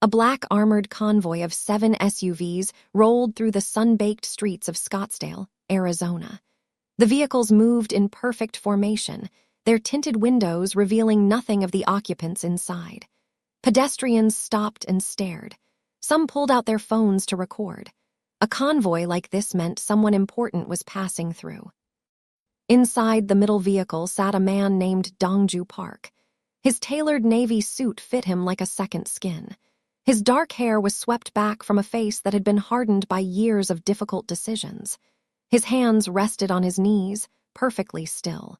A black armored convoy of 7 SUVs rolled through the sun-baked streets of Scottsdale, Arizona. The vehicles moved in perfect formation, their tinted windows revealing nothing of the occupants inside. Pedestrians stopped and stared. Some pulled out their phones to record. A convoy like this meant someone important was passing through. Inside the middle vehicle sat a man named Dongju Park. His tailored navy suit fit him like a second skin. His dark hair was swept back from a face that had been hardened by years of difficult decisions. His hands rested on his knees, perfectly still.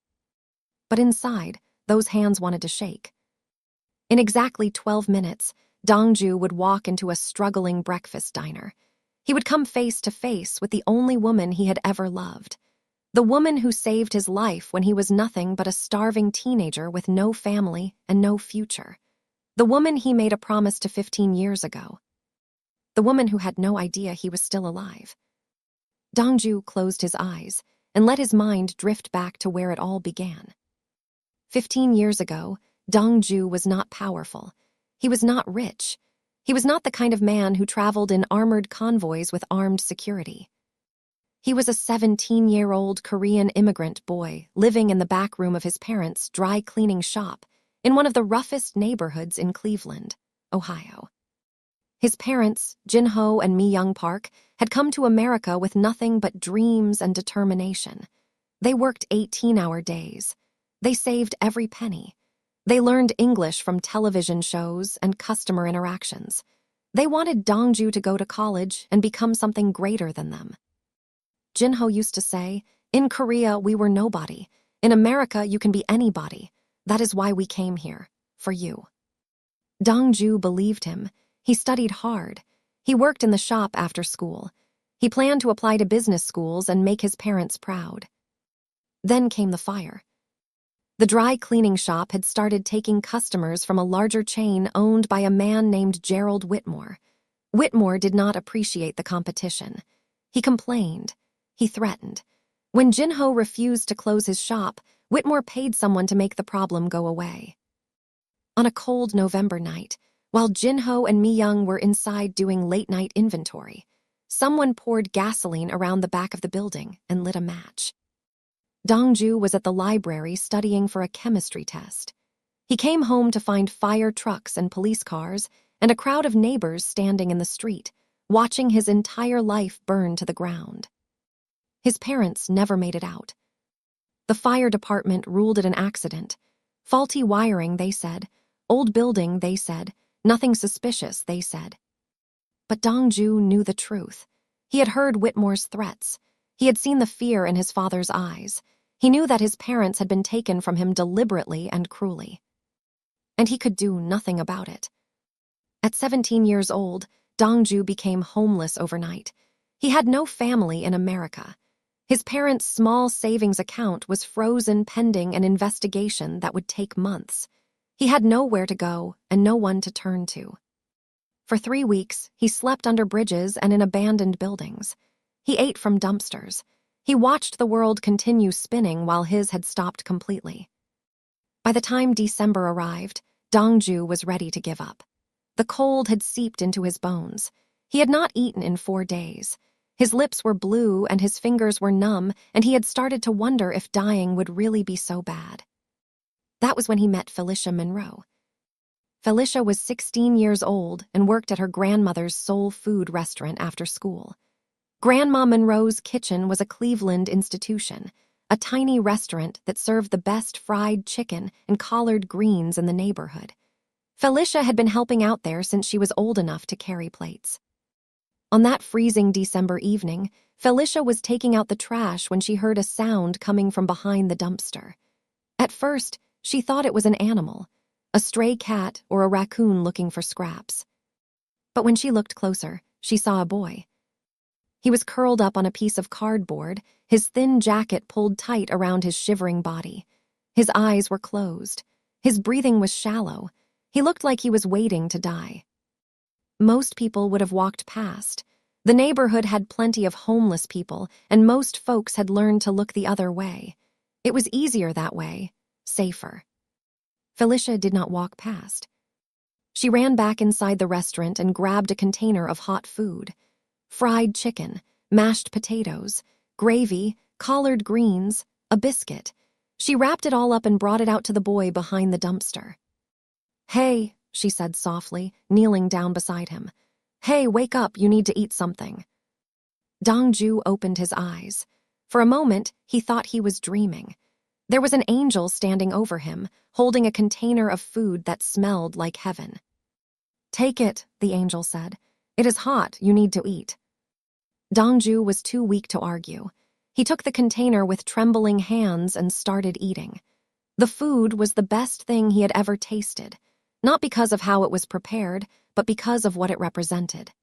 But inside, those hands wanted to shake. In exactly 12 minutes, Dongju would walk into a struggling breakfast diner. He would come face to face with the only woman he had ever loved. The woman who saved his life when he was nothing but a starving teenager with no family and no future. The woman he made a promise to 15 years ago. The woman who had no idea he was still alive. Dongju closed his eyes and let his mind drift back to where it all began. 15 years ago, Dongju was not powerful. He was not rich. He was not the kind of man who traveled in armored convoys with armed security. He was a 17-year-old Korean immigrant boy living in the back room of his parents' dry cleaning shop in one of the roughest neighborhoods in Cleveland, Ohio. His parents, Jin-ho and Mi-young Park, had come to America with nothing but dreams and determination. They worked 18-hour days. They saved every penny. They learned English from television shows and customer interactions. They wanted Dongju to go to college and become something greater than them. Jin-ho used to say, "In Korea, we were nobody. In America, you can be anybody. That is why we came here, for you." Dongju believed him. He studied hard. He worked in the shop after school. He planned to apply to business schools and make his parents proud. Then came the fire. The dry cleaning shop had started taking customers from a larger chain owned by a man named Gerald Whitmore. Whitmore did not appreciate the competition. He complained. He threatened. When Jin-ho refused to close his shop, Whitmore paid someone to make the problem go away. On a cold November night, while Jin-ho and Mi-young were inside doing late-night inventory, someone poured gasoline around the back of the building and lit a match. Dongju was at the library studying for a chemistry test. He came home to find fire trucks and police cars and a crowd of neighbors standing in the street, watching his entire life burn to the ground. His parents never made it out. The fire department ruled it an accident. Faulty wiring, they said. Old building, they said. Nothing suspicious, they said. But Dongju knew the truth. He had heard Whitmore's threats. He had seen the fear in his father's eyes. He knew that his parents had been taken from him deliberately and cruelly. And he could do nothing about it. At 17 years old, Dongju became homeless overnight. He had no family in America. His parents' small savings account was frozen pending an investigation that would take months. He had nowhere to go and no one to turn to. For 3 weeks, he slept under bridges and in abandoned buildings. He ate from dumpsters. He watched the world continue spinning while his had stopped completely. By the time December arrived, Dongju was ready to give up. The cold had seeped into his bones. He had not eaten in 4 days. His lips were blue and his fingers were numb, and he had started to wonder if dying would really be so bad. That was when he met Felicia Monroe. Felicia was 16 years old and worked at her grandmother's soul food restaurant after school. Grandma Monroe's kitchen was a Cleveland institution, a tiny restaurant that served the best fried chicken and collard greens in the neighborhood. Felicia had been helping out there since she was old enough to carry plates. On that freezing December evening, Felicia was taking out the trash when she heard a sound coming from behind the dumpster. At first, she thought it was an animal, a stray cat or a raccoon looking for scraps. But when she looked closer, she saw a boy. He was curled up on a piece of cardboard, his thin jacket pulled tight around his shivering body. His eyes were closed. His breathing was shallow. He looked like he was waiting to die. Most people would have walked past. The neighborhood had plenty of homeless people, and most folks had learned to look the other way. It was easier that way, safer. Felicia did not walk past. She ran back inside the restaurant and grabbed a container of hot food. Fried chicken, mashed potatoes, gravy, collard greens, a biscuit. She wrapped it all up and brought it out to the boy behind the dumpster. "Hey," she said softly, kneeling down beside him. "Hey, wake up, you need to eat something." Dongju opened his eyes. For a moment, he thought he was dreaming. There was an angel standing over him, holding a container of food that smelled like heaven. "Take it," the angel said. "It is hot, you need to eat." Dongju was too weak to argue. He took the container with trembling hands and started eating. The food was the best thing he had ever tasted, not because of how it was prepared, but because of what it represented.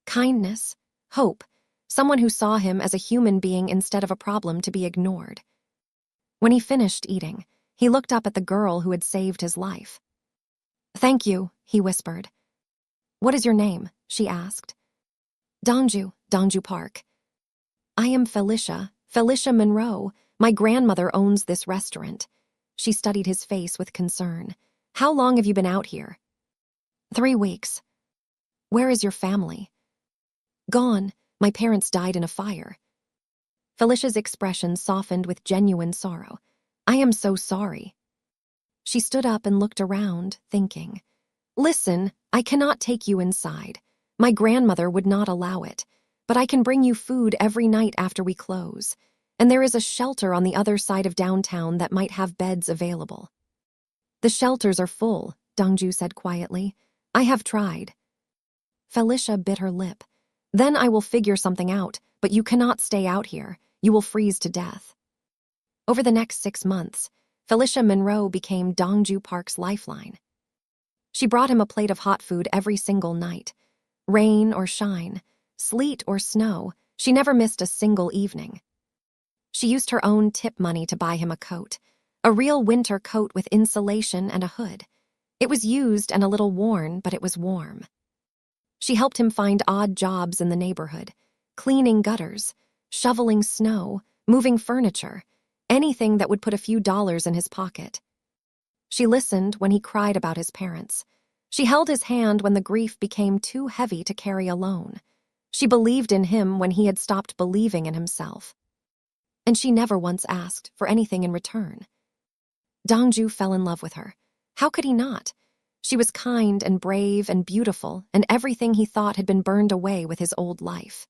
Kindness, hope, someone who saw him as a human being instead of a problem to be ignored. When he finished eating, he looked up at the girl who had saved his life. "Thank you," he whispered. "What is your name?" she asked. Dongju Park." "I am Felicia Monroe. My grandmother owns this restaurant." She studied his face with concern. "How long have you been out here?" 3 weeks. "Where is your family?" "Gone. My parents died in a fire." Felicia's expression softened with genuine sorrow. "I am so sorry." She stood up and looked around, thinking. "Listen, I cannot take you inside. My grandmother would not allow it. But I can bring you food every night after we close. And there is a shelter on the other side of downtown that might have beds available." "The shelters are full," Dongju said quietly. "I have tried." Felicia bit her lip. "Then I will figure something out, but you cannot stay out here. You will freeze to death." Over the next 6 months, Felicia Monroe became Dongju Park's lifeline. She brought him a plate of hot food every single night. Rain or shine, sleet or snow, she never missed a single evening. She used her own tip money to buy him a coat, a real winter coat with insulation and a hood. It was used and a little worn, but it was warm. She helped him find odd jobs in the neighborhood, cleaning gutters, shoveling snow, moving furniture, anything that would put a few dollars in his pocket. She listened when he cried about his parents. She held his hand when the grief became too heavy to carry alone. She believed in him when he had stopped believing in himself. And she never once asked for anything in return. Dongju fell in love with her. How could he not? She was kind and brave and beautiful, and everything he thought had been burned away with his old life.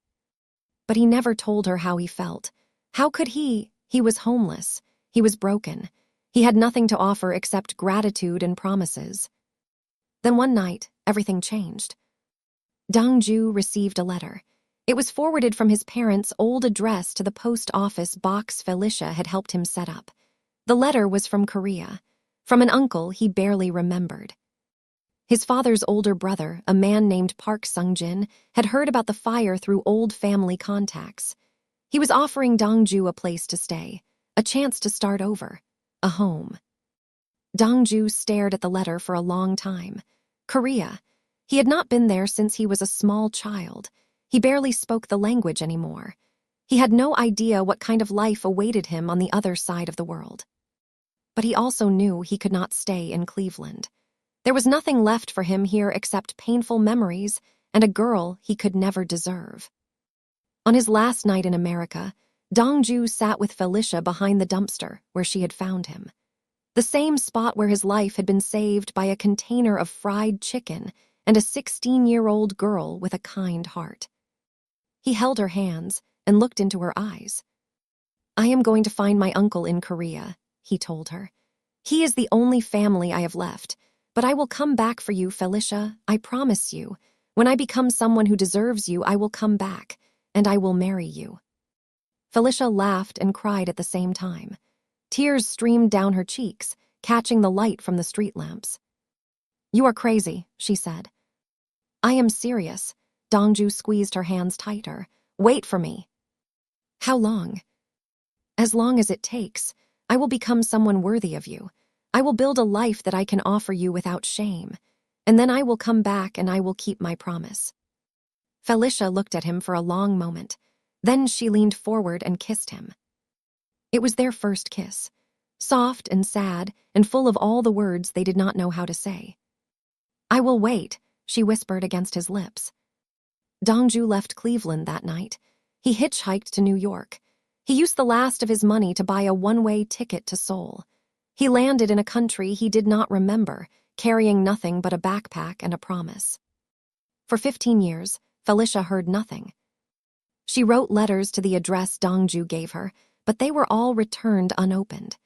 But he never told her how he felt. How could he? He was homeless. He was broken. He had nothing to offer except gratitude and promises. Then one night, everything changed. Dongju received a letter. It was forwarded from his parents' old address to the post office box Felicia had helped him set up. The letter was from Korea, from an uncle he barely remembered. His father's older brother, a man named Park Sung-jin, had heard about the fire through old family contacts. He was offering Dongju a place to stay, a chance to start over, a home. Dongju stared at the letter for a long time. Korea. He had not been there since he was a small child. He barely spoke the language anymore. He had no idea what kind of life awaited him on the other side of the world. But he also knew he could not stay in Cleveland. There was nothing left for him here except painful memories and a girl he could never deserve. On his last night in America, Dongju sat with Felicia behind the dumpster where she had found him. The same spot where his life had been saved by a container of fried chicken and a 16-year-old girl with a kind heart. He held her hands and looked into her eyes. "I am going to find my uncle in Korea," he told her. "He is the only family I have left, but I will come back for you, Felicia, I promise you. When I become someone who deserves you, I will come back, and I will marry you." Felicia laughed and cried at the same time. Tears streamed down her cheeks, catching the light from the street lamps. "You are crazy," she said. "I am serious." Dongju squeezed her hands tighter. "Wait for me." "How long?" "As long as it takes. I will become someone worthy of you. I will build a life that I can offer you without shame. And then I will come back and I will keep my promise." Felicia looked at him for a long moment. Then she leaned forward and kissed him. It was their first kiss, soft and sad and full of all the words they did not know how to say. "I will wait," she whispered against his lips. Dongju left Cleveland that night. He hitchhiked to New York. He used the last of his money to buy a one-way ticket to Seoul. He landed in a country he did not remember, carrying nothing but a backpack and a promise. For 15 years, Felicia heard nothing. She wrote letters to the address Dongju gave her, but they were all returned unopened.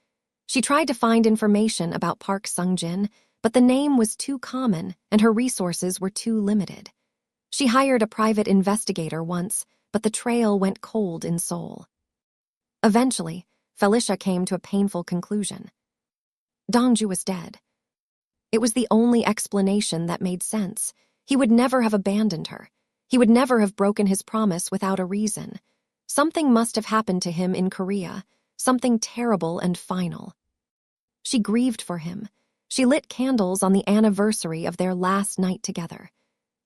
She tried to find information about Park Sung-jin, but the name was too common and her resources were too limited. She hired a private investigator once, but the trail went cold in Seoul. Eventually, Felicia came to a painful conclusion. Dongju was dead. It was the only explanation that made sense. He would never have abandoned her. He would never have broken his promise without a reason. Something must have happened to him in Korea, something terrible and final. She grieved for him. She lit candles on the anniversary of their last night together.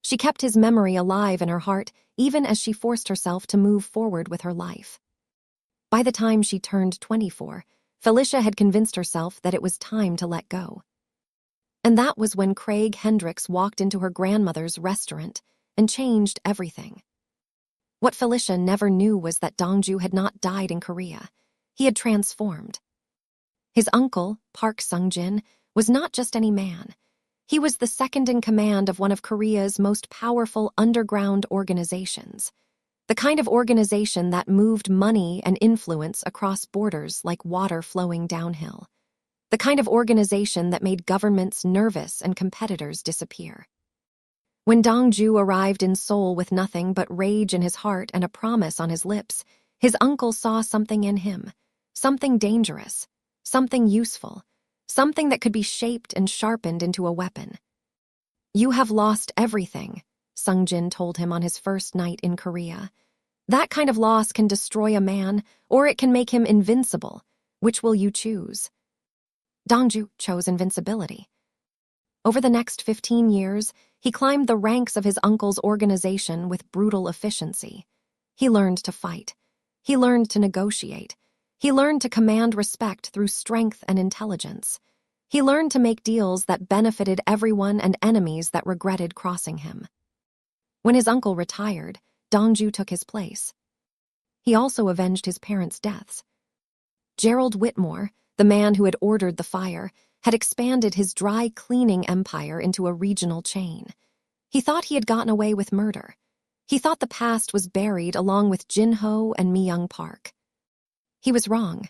She kept his memory alive in her heart, even as she forced herself to move forward with her life. By the time she turned 24, Felicia had convinced herself that it was time to let go. And that was when Craig Hendricks walked into her grandmother's restaurant and changed everything. What Felicia never knew was that Dongju had not died in Korea. He had transformed. His uncle, Park Sung-jin, was not just any man. He was the second in command of one of Korea's most powerful underground organizations, the kind of organization that moved money and influence across borders like water flowing downhill, the kind of organization that made governments nervous and competitors disappear. When Dongju arrived in Seoul with nothing but rage in his heart and a promise on his lips, his uncle saw something in him, something dangerous, something useful, something that could be shaped and sharpened into a weapon. "You have lost everything," Sung-jin told him on his first night in Korea. "That kind of loss can destroy a man, or it can make him invincible. Which will you choose?" Dongju chose invincibility. Over the next 15 years, he climbed the ranks of his uncle's organization with brutal efficiency. He learned to fight. He learned to negotiate. He learned to command respect through strength and intelligence. He learned to make deals that benefited everyone and enemies that regretted crossing him. When his uncle retired, Dongju took his place. He also avenged his parents' deaths. Gerald Whitmore, the man who had ordered the fire, had expanded his dry cleaning empire into a regional chain. He thought he had gotten away with murder. He thought the past was buried along with Jin-ho and Mi-young Park. He was wrong.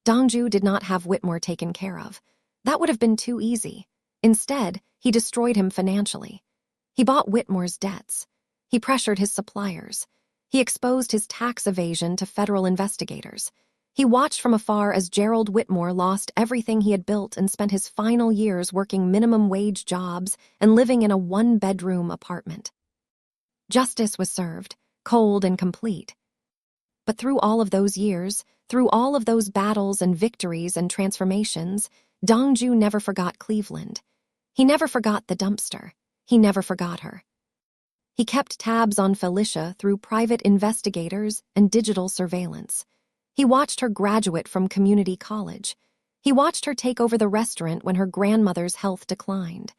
Dongju did not have Whitmore taken care of. That would have been too easy. Instead, he destroyed him financially. He bought Whitmore's debts. He pressured his suppliers. He exposed his tax evasion to federal investigators. He watched from afar as Gerald Whitmore lost everything he had built and spent his final years working minimum-wage jobs and living in a one-bedroom apartment. Justice was served, cold and complete. But through all of those years, through all of those battles and victories and transformations, Dongju never forgot Cleveland. He never forgot the dumpster. He never forgot her. He kept tabs on Felicia through private investigators and digital surveillance. He watched her graduate from community college. He watched her take over the restaurant when her grandmother's health declined.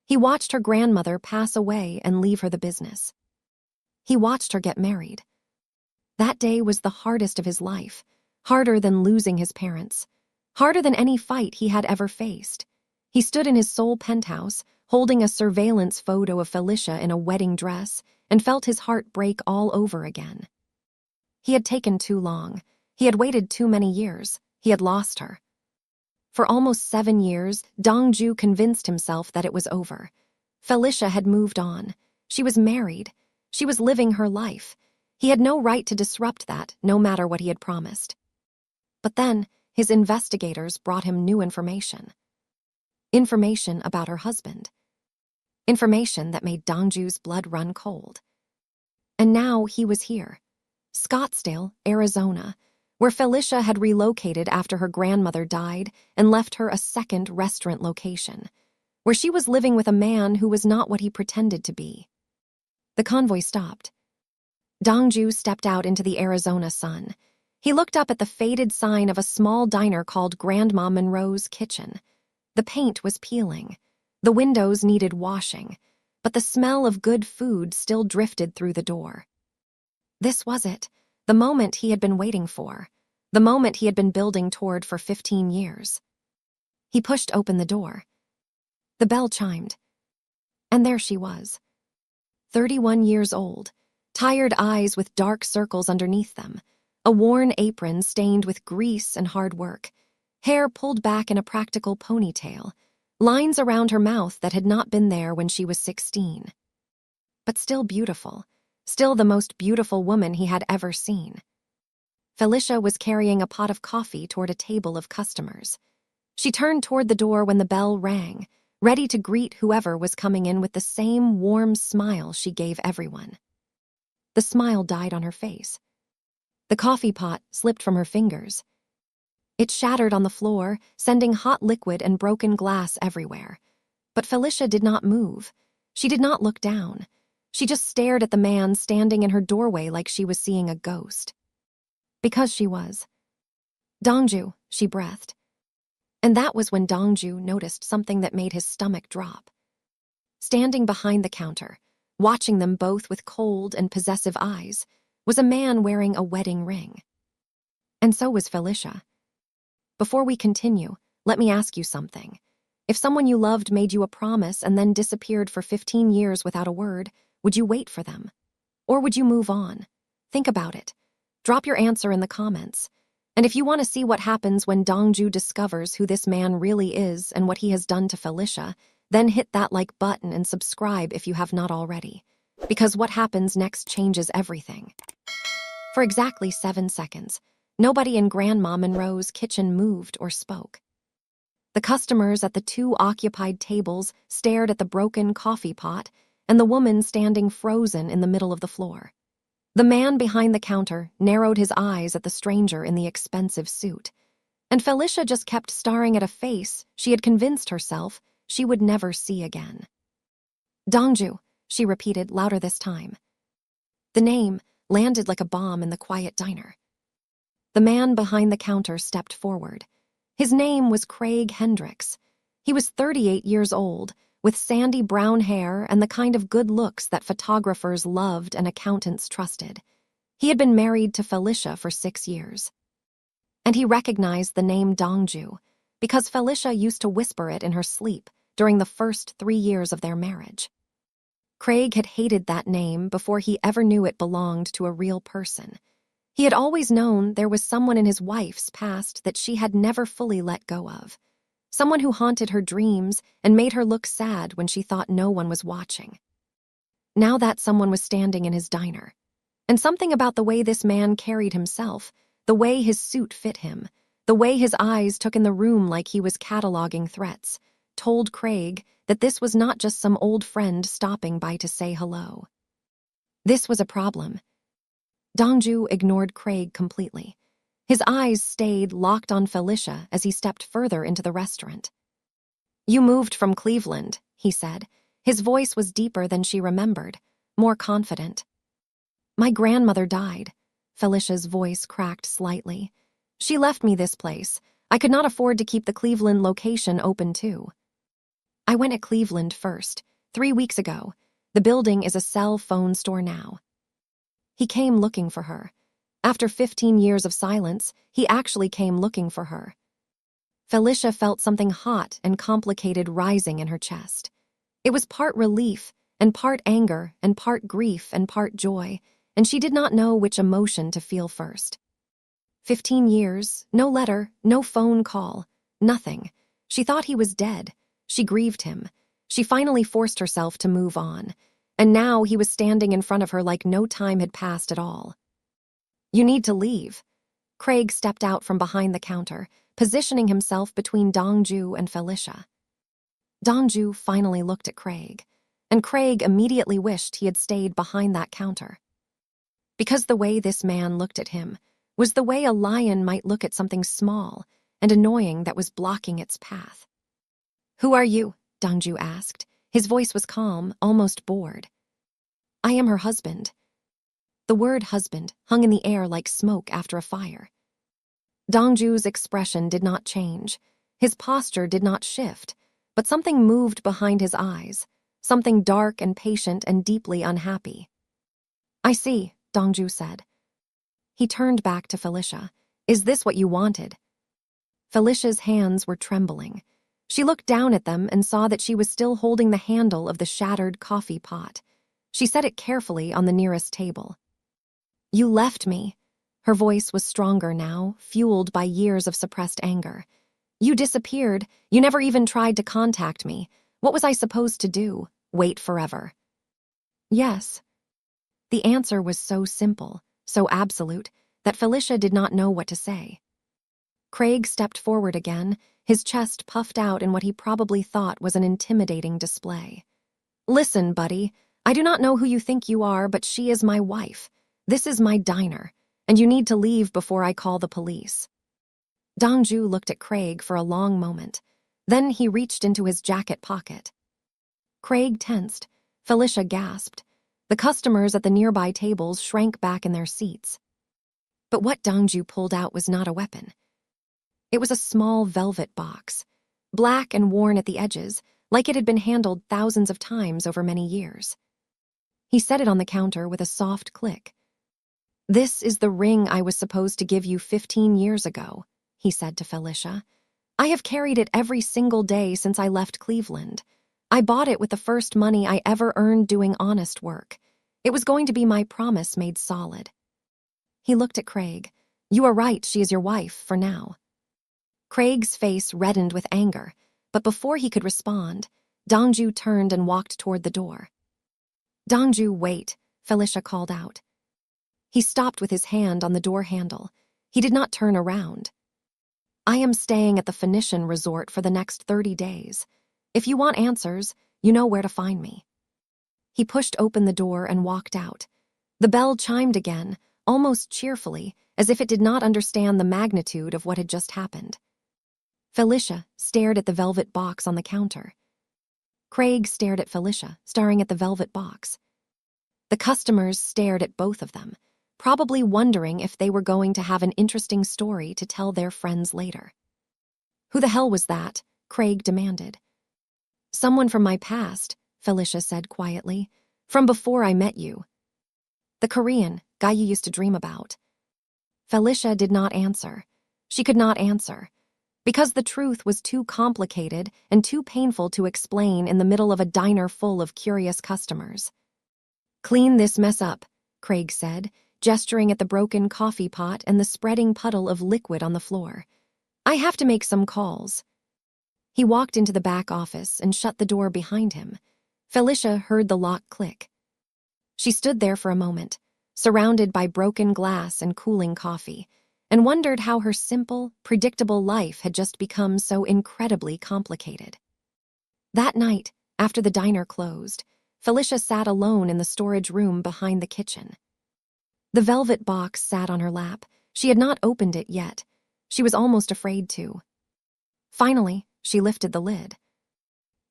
He watched her grandmother pass away and leave her the business. He watched her get married. That day was the hardest of his life, harder than losing his parents, harder than any fight he had ever faced. He stood in his Seoul penthouse, holding a surveillance photo of Felicia in a wedding dress, and felt his heart break all over again. He had taken too long. He had waited too many years. He had lost her. For almost 7 years, Dongju convinced himself that it was over. Felicia had moved on. She was married. She was living her life. He had no right to disrupt that, no matter what he had promised. But then, his investigators brought him new information. Information about her husband. Information that made Dongju's blood run cold. And now he was here. Scottsdale, Arizona, where Felicia had relocated after her grandmother died and left her a second restaurant location, where she was living with a man who was not what he pretended to be. The convoy stopped. Dongju stepped out into the Arizona sun. He looked up at the faded sign of a small diner called Grandma Monroe's Kitchen. The paint was peeling. The windows needed washing, but the smell of good food still drifted through the door. This was it, the moment he had been waiting for, the moment he had been building toward for 15 years. He pushed open the door. The bell chimed. And there she was. 31 years old, tired eyes with dark circles underneath them, a worn apron stained with grease and hard work, hair pulled back in a practical ponytail, lines around her mouth that had not been there when she was 16. But still beautiful, still the most beautiful woman he had ever seen. Felicia was carrying a pot of coffee toward a table of customers. She turned toward the door when the bell rang, ready to greet whoever was coming in with the same warm smile she gave everyone. The smile died on her face. The coffee pot slipped from her fingers. It shattered on the floor, sending hot liquid and broken glass everywhere. But Felicia did not move. She did not look down. She just stared at the man standing in her doorway like she was seeing a ghost. Because she was. "Dongju," she breathed. And that was when Dongju noticed something that made his stomach drop. Standing behind the counter, watching them both with cold and possessive eyes, was a man wearing a wedding ring. And so was Felicia. Before we continue, let me ask you something. If someone you loved made you a promise and then disappeared for 15 years without a word, would you wait for them? Or would you move on? Think about it. Drop your answer in the comments. And if you want to see what happens when Dongju discovers who this man really is and what he has done to Felicia, then hit that like button and subscribe if you have not already. Because what happens next changes everything. For exactly 7 seconds, nobody in Grandma Monroe's kitchen moved or spoke. The customers at the 2 occupied tables stared at the broken coffee pot and the woman standing frozen in the middle of the floor. The man behind the counter narrowed his eyes at the stranger in the expensive suit, and Felicia just kept staring at a face she had convinced herself she would never see again. "Dongju," she repeated louder this time. The name landed like a bomb in the quiet diner. The man behind the counter stepped forward. His name was Craig Hendricks. He was 38 years old, with sandy brown hair and the kind of good looks that photographers loved and accountants trusted. He had been married to Felicia for 6 years. And he recognized the name Dongju because Felicia used to whisper it in her sleep during the first 3 years of their marriage. Craig had hated that name before he ever knew it belonged to a real person. He had always known there was someone in his wife's past that she had never fully let go of. Someone who haunted her dreams and made her look sad when she thought no one was watching. Now that someone was standing in his diner. And something about the way this man carried himself, the way his suit fit him, the way his eyes took in the room like he was cataloging threats, told Craig that this was not just some old friend stopping by to say hello. This was a problem. Dongju ignored Craig completely. His eyes stayed locked on Felicia as he stepped further into the restaurant. "You moved from Cleveland," he said. His voice was deeper than she remembered, more confident. "My grandmother died." Felicia's voice cracked slightly. "She left me this place. I could not afford to keep the Cleveland location open too. I went at Cleveland first, 3 weeks ago. The building is a cell phone store now." He came looking for her. After 15 years of silence, he actually came looking for her. Felicia felt something hot and complicated rising in her chest. It was part relief and part anger and part grief and part joy, and she did not know which emotion to feel first. 15 years, no letter, no phone call, nothing. She thought he was dead. She grieved him. She finally forced herself to move on, and now he was standing in front of her like no time had passed at all. "You need to leave." Craig stepped out from behind the counter, positioning himself between Dongju and Felicia. Dongju finally looked at Craig, and Craig immediately wished he had stayed behind that counter. Because the way this man looked at him was the way a lion might look at something small and annoying that was blocking its path. "Who are you?" Dongju asked. His voice was calm, almost bored. "I am her husband." The word husband hung in the air like smoke after a fire. Dongju's expression did not change. His posture did not shift, but something moved behind his eyes, something dark and patient and deeply unhappy. "I see," Dongju said. He turned back to Felicia. "Is this what you wanted?" Felicia's hands were trembling. She looked down at them and saw that she was still holding the handle of the shattered coffee pot. She set it carefully on the nearest table. "You left me." Her voice was stronger now, fueled by years of suppressed anger. "You disappeared. You never even tried to contact me. What was I supposed to do? Wait forever?" "Yes." The answer was so simple, so absolute, that Felicia did not know what to say. Craig stepped forward again, his chest puffed out in what he probably thought was an intimidating display. "Listen, buddy, I do not know who you think you are, but she is my wife. This is my diner, and you need to leave before I call the police." Dongju looked at Craig for a long moment. Then he reached into his jacket pocket. Craig tensed. Felicia gasped. The customers at the nearby tables shrank back in their seats. But what Dongju pulled out was not a weapon. It was a small velvet box, black and worn at the edges, like it had been handled thousands of times over many years. He set it on the counter with a soft click. "This is the ring I was supposed to give you 15 years ago," he said to Felicia. "I have carried it every single day since I left Cleveland. I bought it with the first money I ever earned doing honest work. It was going to be my promise made solid." He looked at Craig. "You are right, she is your wife, for now." Craig's face reddened with anger, but before he could respond, Dongju turned and walked toward the door. "Dongju, wait," Felicia called out. He stopped with his hand on the door handle. He did not turn around. "I am staying at the Phoenician Resort for the next 30 days. If you want answers, you know where to find me." He pushed open the door and walked out. The bell chimed again, almost cheerfully, as if it did not understand the magnitude of what had just happened. Felicia stared at the velvet box on the counter. Craig stared at Felicia, staring at the velvet box. The customers stared at both of them, probably wondering if they were going to have an interesting story to tell their friends later. "Who the hell was that?" Craig demanded. "Someone from my past," Felicia said quietly. "From before I met you. The Korean, guy you used to dream about." Felicia did not answer. She could not answer, because the truth was too complicated and too painful to explain in the middle of a diner full of curious customers. "Clean this mess up," Craig said, gesturing at the broken coffee pot and the spreading puddle of liquid on the floor. "I have to make some calls." He walked into the back office and shut the door behind him. Felicia heard the lock click. She stood there for a moment, surrounded by broken glass and cooling coffee, and wondered how her simple, predictable life had just become so incredibly complicated. That night, after the diner closed, Felicia sat alone in the storage room behind the kitchen. The velvet box sat on her lap. She had not opened it yet. She was almost afraid to. Finally, she lifted the lid.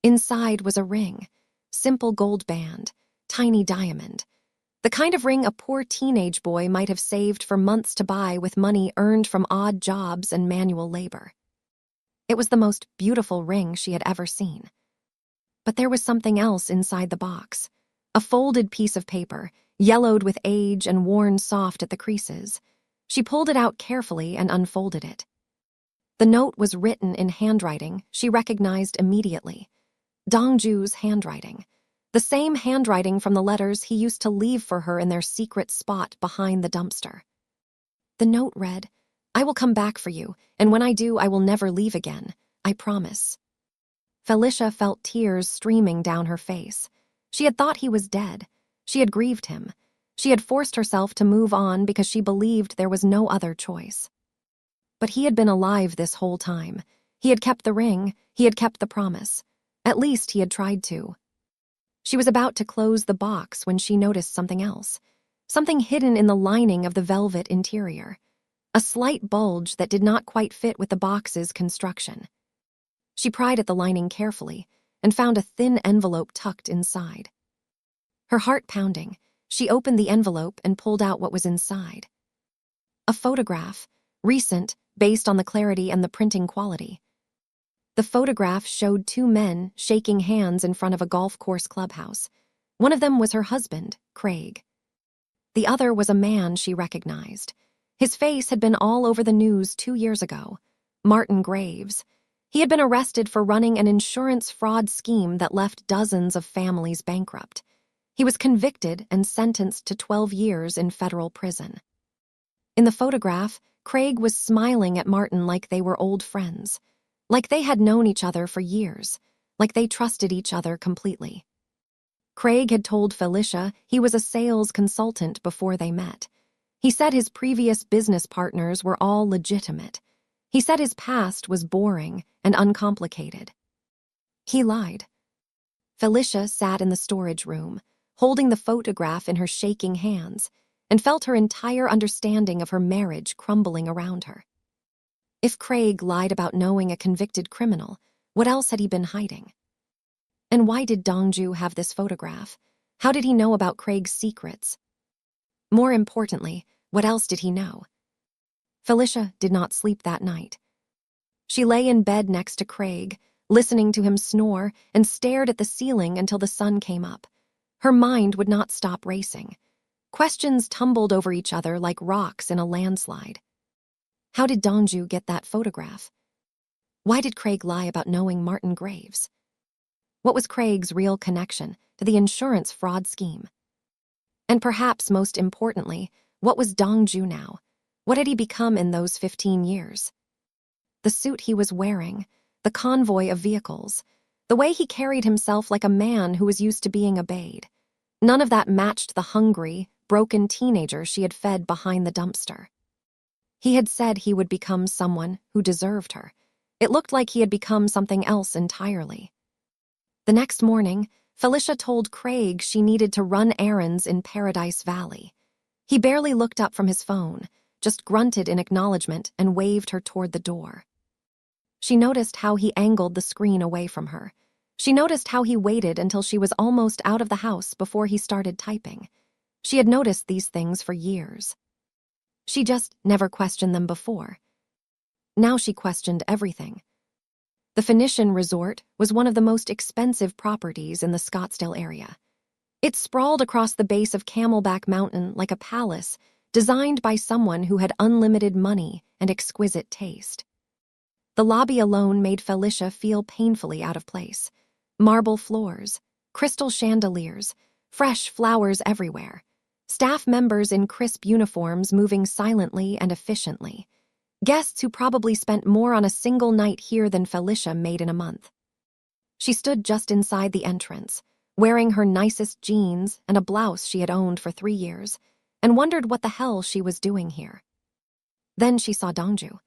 Inside was a ring, simple gold band, tiny diamond. The kind of ring a poor teenage boy might have saved for months to buy with money earned from odd jobs and manual labor. It was the most beautiful ring she had ever seen. But there was something else inside the box. A folded piece of paper, yellowed with age and worn soft at the creases. She pulled it out carefully and unfolded it. The note was written in handwriting she recognized immediately. Dongju's handwriting. The same handwriting from the letters he used to leave for her in their secret spot behind the dumpster. The note read, "I will come back for you, and when I do, I will never leave again. I promise." Felicia felt tears streaming down her face. She had thought he was dead. She had grieved him. She had forced herself to move on because she believed there was no other choice. But he had been alive this whole time. He had kept the ring. He had kept the promise. At least he had tried to. She was about to close the box when she noticed something else. Something hidden in the lining of the velvet interior. A slight bulge that did not quite fit with the box's construction. She pried at the lining carefully and found a thin envelope tucked inside. Her heart pounding, she opened the envelope and pulled out what was inside. A photograph, recent, based on the clarity and the printing quality. The photograph showed two men shaking hands in front of a golf course clubhouse. One of them was her husband, Craig. The other was a man she recognized. His face had been all over the news 2 years ago. Martin Graves. He had been arrested for running an insurance fraud scheme that left dozens of families bankrupt. He was convicted and sentenced to 12 years in federal prison. In the photograph, Craig was smiling at Martin like they were old friends, like they had known each other for years, like they trusted each other completely. Craig had told Felicia he was a sales consultant before they met. He said his previous business partners were all legitimate. He said his past was boring and uncomplicated. He lied. Felicia sat in the storage room, holding the photograph in her shaking hands, and felt her entire understanding of her marriage crumbling around her. If Craig lied about knowing a convicted criminal, what else had he been hiding? And why did Dongju have this photograph? How did he know about Craig's secrets? More importantly, what else did he know? Felicia did not sleep that night. She lay in bed next to Craig, listening to him snore, and stared at the ceiling until the sun came up. Her mind would not stop racing. Questions tumbled over each other like rocks in a landslide. How did Dongju get that photograph? Why did Craig lie about knowing Martin Graves? What was Craig's real connection to the insurance fraud scheme? And perhaps most importantly, what was Dongju now? What had he become in those 15 years? The suit he was wearing, the convoy of vehicles, the way he carried himself like a man who was used to being obeyed. None of that matched the hungry, broken teenager she had fed behind the dumpster. He had said he would become someone who deserved her. It looked like he had become something else entirely. The next morning, Felicia told Craig she needed to run errands in Paradise Valley. He barely looked up from his phone, just grunted in acknowledgement and waved her toward the door. She noticed how he angled the screen away from her. She noticed how he waited until she was almost out of the house before he started typing. She had noticed these things for years. She just never questioned them before. Now she questioned everything. The Phoenician Resort was one of the most expensive properties in the Scottsdale area. It sprawled across the base of Camelback Mountain like a palace designed by someone who had unlimited money and exquisite taste. The lobby alone made Felicia feel painfully out of place. Marble floors, crystal chandeliers, fresh flowers everywhere, staff members in crisp uniforms moving silently and efficiently, guests who probably spent more on a single night here than Felicia made in a month. She stood just inside the entrance, wearing her nicest jeans and a blouse she had owned for 3 years, and wondered what the hell she was doing here. Then she saw Dongju.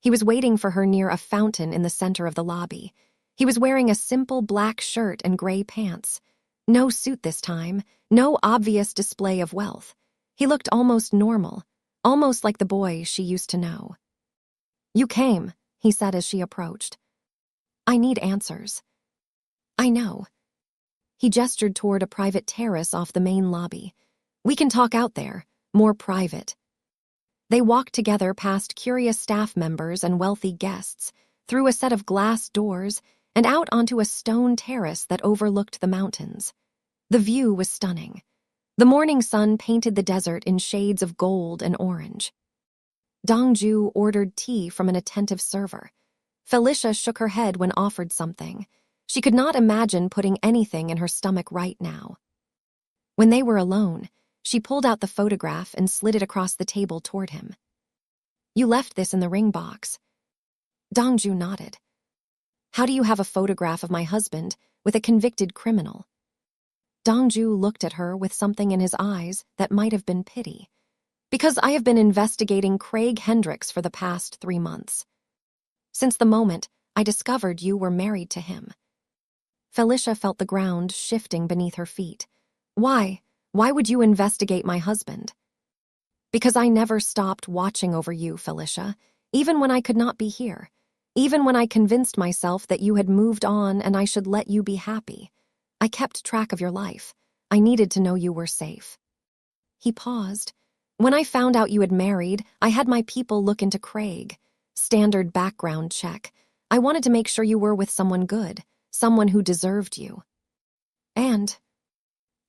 He was waiting for her near a fountain in the center of the lobby. He was wearing a simple black shirt and gray pants. No suit this time, no obvious display of wealth. He looked almost normal, almost like the boy she used to know. "You came," he said as she approached. "I need answers." "I know." He gestured toward a private terrace off the main lobby. "We can talk out there, more private." They walked together past curious staff members and wealthy guests, through a set of glass doors, and out onto a stone terrace that overlooked the mountains. The view was stunning. The morning sun painted the desert in shades of gold and orange. Dongju ordered tea from an attentive server. Felicia shook her head when offered something. She could not imagine putting anything in her stomach right now. When they were alone, she pulled out the photograph and slid it across the table toward him. "You left this in the ring box." Dongju nodded. "How do you have a photograph of my husband with a convicted criminal?" Dongju looked at her with something in his eyes that might have been pity. "Because I have been investigating Craig Hendricks for the past 3 months. Since the moment I discovered you were married to him." Felicia felt the ground shifting beneath her feet. "Why? Why would you investigate my husband?" "Because I never stopped watching over you, Felicia, even when I could not be here, even when I convinced myself that you had moved on and I should let you be happy. I kept track of your life. I needed to know you were safe." He paused. "When I found out you had married, I had my people look into Craig. Standard background check. I wanted to make sure you were with someone good, someone who deserved you. And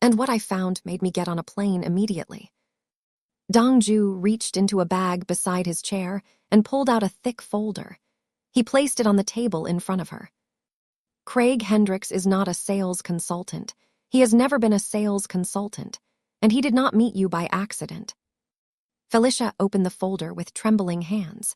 what I found made me get on a plane immediately. Dongju reached into a bag beside his chair and pulled out a thick folder. He placed it on the table in front of her. Craig Hendricks is not a sales consultant. He has never been a sales consultant, and he did not meet you by accident. Felicia opened the folder with trembling hands.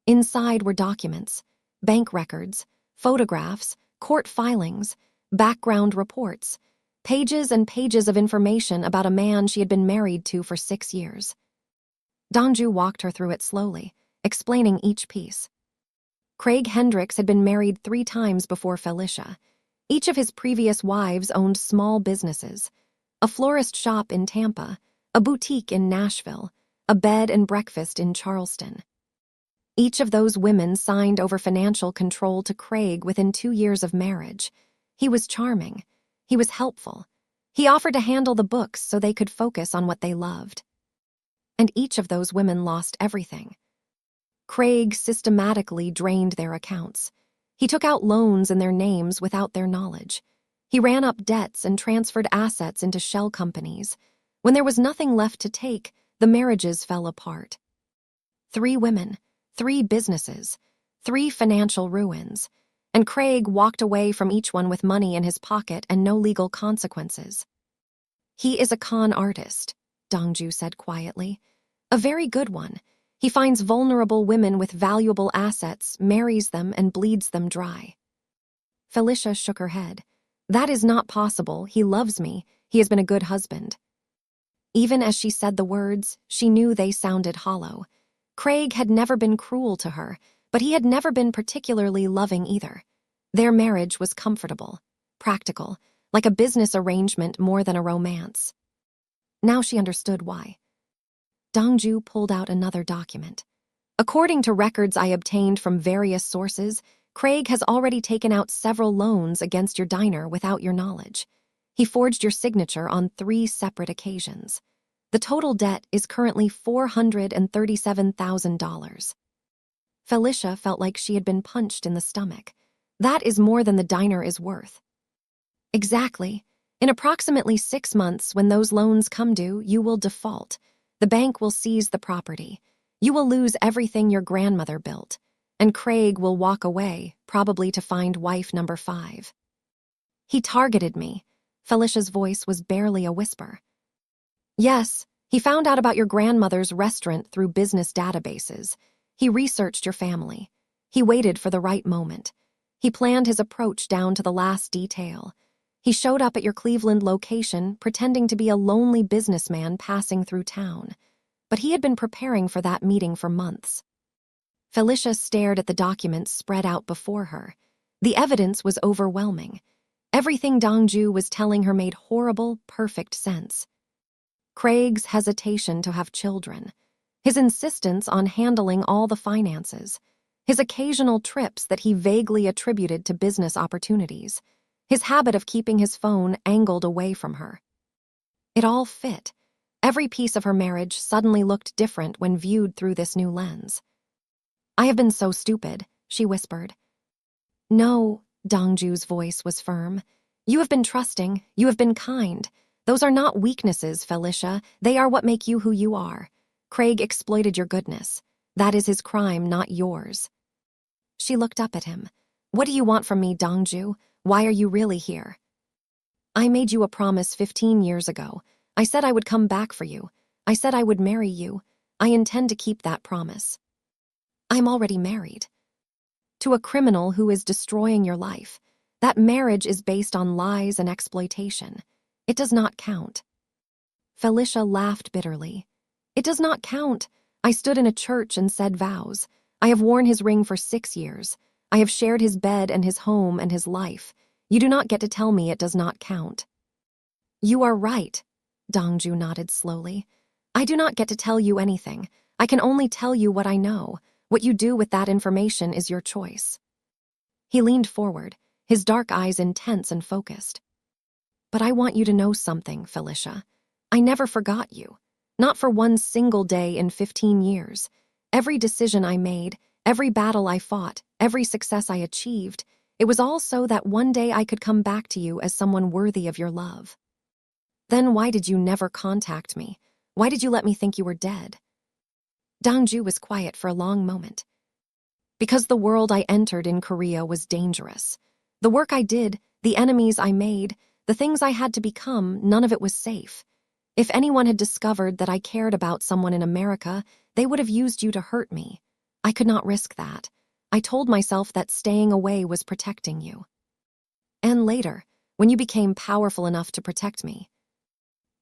Inside were documents, bank records, photographs, court filings, background reports, pages and pages of information about a man she had been married to for 6 years. Dongju walked her through it slowly, explaining each piece. Craig Hendricks had been married 3 times before Felicia. Each of his previous wives owned small businesses: a florist shop in Tampa, a boutique in Nashville, a bed and breakfast in Charleston. Each of those women signed over financial control to Craig within 2 years of marriage. He was charming. He was helpful. He offered to handle the books so they could focus on what they loved. And each of those women lost everything. Craig systematically drained their accounts. He took out loans in their names without their knowledge. He ran up debts and transferred assets into shell companies. When there was nothing left to take, the marriages fell apart. 3 women, 3 businesses, 3 financial ruins, and Craig walked away from each one with money in his pocket and no legal consequences. He is a con artist, Dongju said quietly. A very good one. He finds vulnerable women with valuable assets, marries them, and bleeds them dry. Felicia shook her head. That is not possible. He loves me. He has been a good husband. Even as she said the words, she knew they sounded hollow. Craig had never been cruel to her, but he had never been particularly loving either. Their marriage was comfortable, practical, like a business arrangement more than a romance. Now she understood why. Dongju pulled out another document. According to records I obtained from various sources, Craig has already taken out several loans against your diner without your knowledge. He forged your signature on 3 separate occasions. The total debt is currently $437,000. Felicia felt like she had been punched in the stomach. That is more than the diner is worth. Exactly. In approximately 6 months, when those loans come due, you will default. The bank will seize the property. You will lose everything your grandmother built. And Craig will walk away, probably to find wife number 5. He targeted me. Felicia's voice was barely a whisper. Yes, he found out about your grandmother's restaurant through business databases. He researched your family. He waited for the right moment. He planned his approach down to the last detail. He showed up at your Cleveland location, pretending to be a lonely businessman passing through town. But he had been preparing for that meeting for months. Felicia stared at the documents spread out before her. The evidence was overwhelming. Everything Dongju was telling her made horrible, perfect sense. Craig's hesitation to have children, his insistence on handling all the finances, his occasional trips that he vaguely attributed to business opportunities, his habit of keeping his phone angled away from her. It all fit. Every piece of her marriage suddenly looked different when viewed through this new lens. I have been so stupid, she whispered. No, Dongju's voice was firm. You have been trusting, you have been kind. Those are not weaknesses, Felicia. They are what make you who you are. Craig exploited your goodness. That is his crime, not yours. She looked up at him. What do you want from me, Dongju? Why are you really here? I made you a promise 15 years ago. I said I would come back for you. I said I would marry you. I intend to keep that promise. I'm already married. To a criminal who is destroying your life. That marriage is based on lies and exploitation. It does not count. Felicia laughed bitterly. It does not count. I stood in a church and said vows. I have worn his ring for 6 years. I have shared his bed and his home and his life. You do not get to tell me it does not count. You are right, Dongju nodded slowly. I do not get to tell you anything. I can only tell you what I know. What you do with that information is your choice. He leaned forward, his dark eyes intense and focused. But I want you to know something, Felicia. I never forgot you. Not for one single day in 15 years. Every decision I made, Every battle I fought, every success I achieved, it was all so that one day I could come back to you as someone worthy of your love. Then why did you never contact me? Why did you let me think you were dead? Dongju was quiet for a long moment. Because the world I entered in Korea was dangerous. The work I did, the enemies I made, the things I had to become, none of it was safe. If anyone had discovered that I cared about someone in America, they would have used you to hurt me. I could not risk that. I told myself that staying away was protecting you. And later, when you became powerful enough to protect me.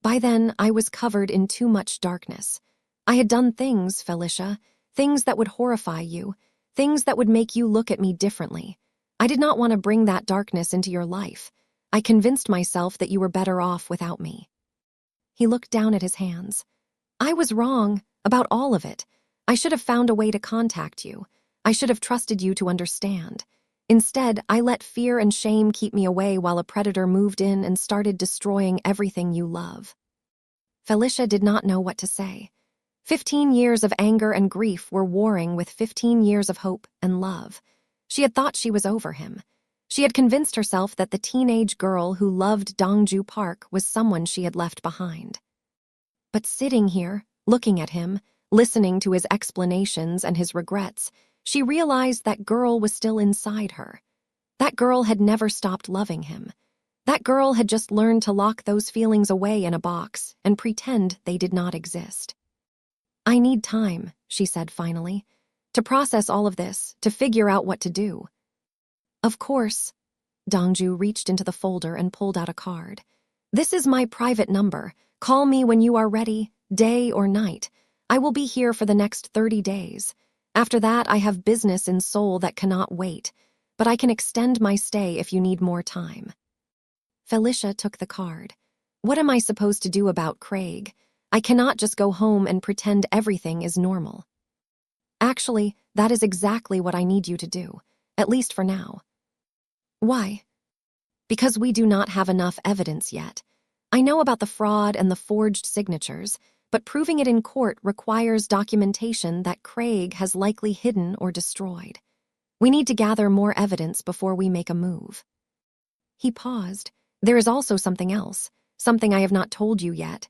By then, I was covered in too much darkness. I had done things, Felicia, things that would horrify you, things that would make you look at me differently. I did not want to bring that darkness into your life. I convinced myself that you were better off without me. He looked down at his hands. I was wrong about all of it. I should have found a way to contact you. I should have trusted you to understand. Instead, I let fear and shame keep me away while a predator moved in and started destroying everything you love. Felicia did not know what to say. 15 years of anger and grief were warring with 15 years of hope and love. She had thought she was over him. She had convinced herself that the teenage girl who loved Dongju Park was someone she had left behind. But sitting here, looking at him, listening to his explanations and his regrets, she realized that girl was still inside her. That girl had never stopped loving him. That girl had just learned to lock those feelings away in a box and pretend they did not exist. I need time, she said finally, to process all of this, to figure out what to do. Of course. Dongju reached into the folder and pulled out a card. This is my private number. Call me when you are ready, day or night. I will be here for the next 30 days. After that, I have business in Seoul that cannot wait, but I can extend my stay if you need more time. Felicia took the card. What am I supposed to do about Craig? I cannot just go home and pretend everything is normal. Actually, that is exactly what I need you to do, at least for now. Why? Because we do not have enough evidence yet. I know about the fraud and the forged signatures, but proving it in court requires documentation that Craig has likely hidden or destroyed. We need to gather more evidence before we make a move. He paused. There is also something else, something I have not told you yet.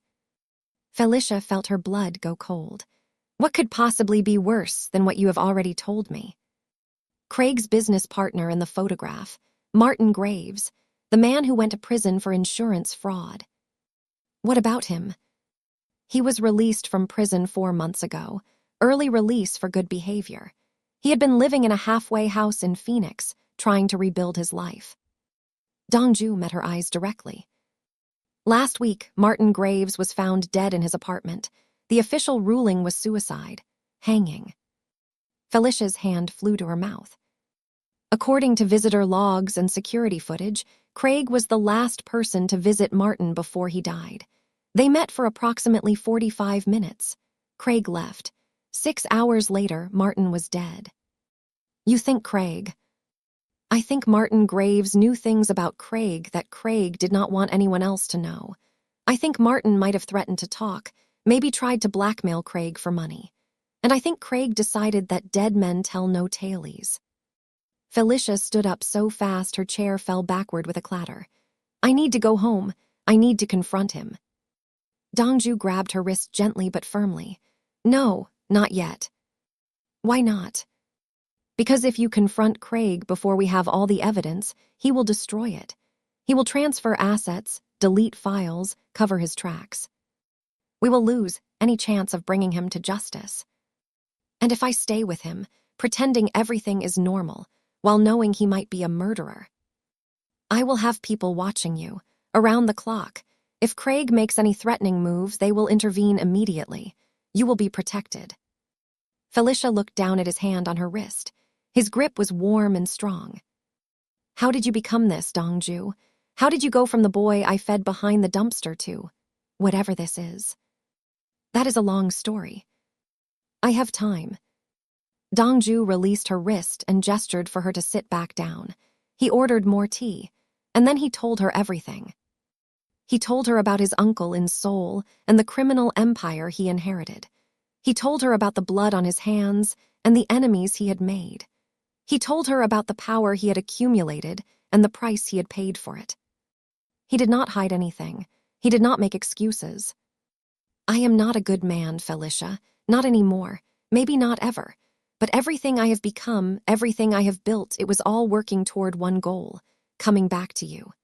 Felicia felt her blood go cold. What could possibly be worse than what you have already told me? Craig's business partner in the photograph, Martin Graves, the man who went to prison for insurance fraud. What about him? He was released from prison 4 months ago, early release for good behavior. He had been living in a halfway house in Phoenix, trying to rebuild his life. Dongju met her eyes directly. Last week, Martin Graves was found dead in his apartment. The official ruling was suicide, hanging. Felicia's hand flew to her mouth. According to visitor logs and security footage, Craig was the last person to visit Martin before he died. They met for approximately 45 minutes. Craig left. 6 hours later, Martin was dead. You think Craig? I think Martin Graves knew things about Craig that Craig did not want anyone else to know. I think Martin might have threatened to talk, maybe tried to blackmail Craig for money. And I think Craig decided that dead men tell no tales. Felicia stood up so fast her chair fell backward with a clatter. I need to go home. I need to confront him. Dongju grabbed her wrist gently but firmly. No, not yet. Why not? Because if you confront Craig before we have all the evidence, he will destroy it. He will transfer assets, delete files, cover his tracks. We will lose any chance of bringing him to justice. And if I stay with him, pretending everything is normal, while knowing he might be a murderer, I will have people watching you, around the clock. If Craig makes any threatening moves, they will intervene immediately. You will be protected. Felicia looked down at his hand on her wrist. His grip was warm and strong. How did you become this, Dongju? How did you go from the boy I fed behind the dumpster to whatever this is? That is a long story. I have time. Dongju released her wrist and gestured for her to sit back down. He ordered more tea, and then he told her everything. He told her about his uncle in Seoul and the criminal empire he inherited. He told her about the blood on his hands and the enemies he had made. He told her about the power he had accumulated and the price he had paid for it. He did not hide anything. He did not make excuses. I am not a good man, Felicia. Not anymore. Maybe not ever. But everything I have become, everything I have built, it was all working toward one goal: coming back to you.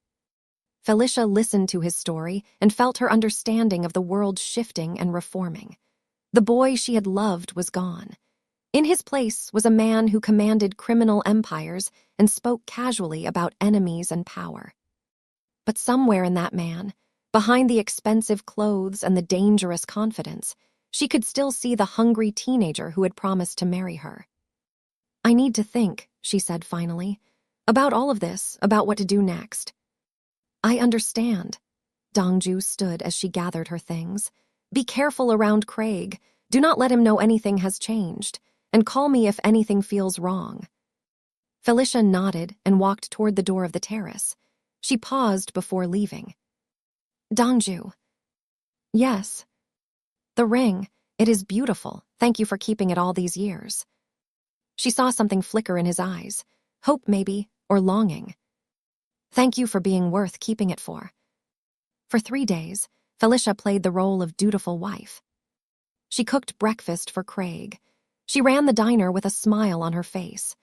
Felicia listened to his story and felt her understanding of the world shifting and reforming. The boy she had loved was gone. In his place was a man who commanded criminal empires and spoke casually about enemies and power. But somewhere in that man, behind the expensive clothes and the dangerous confidence, she could still see the hungry teenager who had promised to marry her. I need to think, she said finally, about all of this, about what to do next. I understand. Dongju stood as she gathered her things. Be careful around Craig. Do not let him know anything has changed. And call me if anything feels wrong. Felicia nodded and walked toward the door of the terrace. She paused before leaving. Dongju. Yes. The ring. It is beautiful. Thank you for keeping it all these years. She saw something flicker in his eyes. Hope, maybe, or longing. Thank you for being worth keeping it for. For 3 days, Felicia played the role of dutiful wife. She cooked breakfast for Craig. She ran the diner with a smile on her face.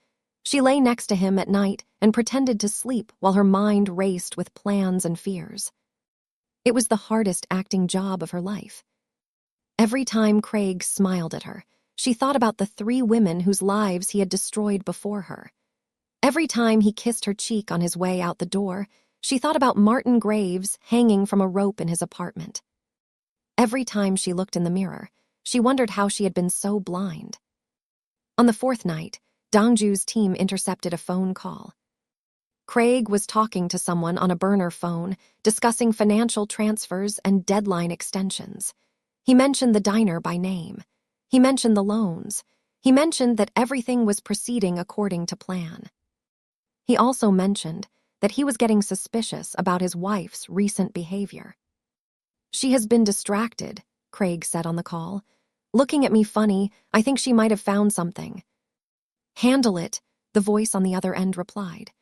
She lay next to him at night and pretended to sleep while her mind raced with plans and fears. It was the hardest acting job of her life. Every time Craig smiled at her, she thought about the 3 women whose lives he had destroyed before her. Every time he kissed her cheek on his way out the door, she thought about Martin Graves hanging from a rope in his apartment. Every time she looked in the mirror, she wondered how she had been so blind. On the 4th night, Dongju's team intercepted a phone call. Craig was talking to someone on a burner phone, discussing financial transfers and deadline extensions. He mentioned the diner by name. He mentioned the loans. He mentioned that everything was proceeding according to plan. He also mentioned that he was getting suspicious about his wife's recent behavior. She has been distracted, Craig said on the call. Looking at me funny, I think she might have found something. Handle it, the voice on the other end replied.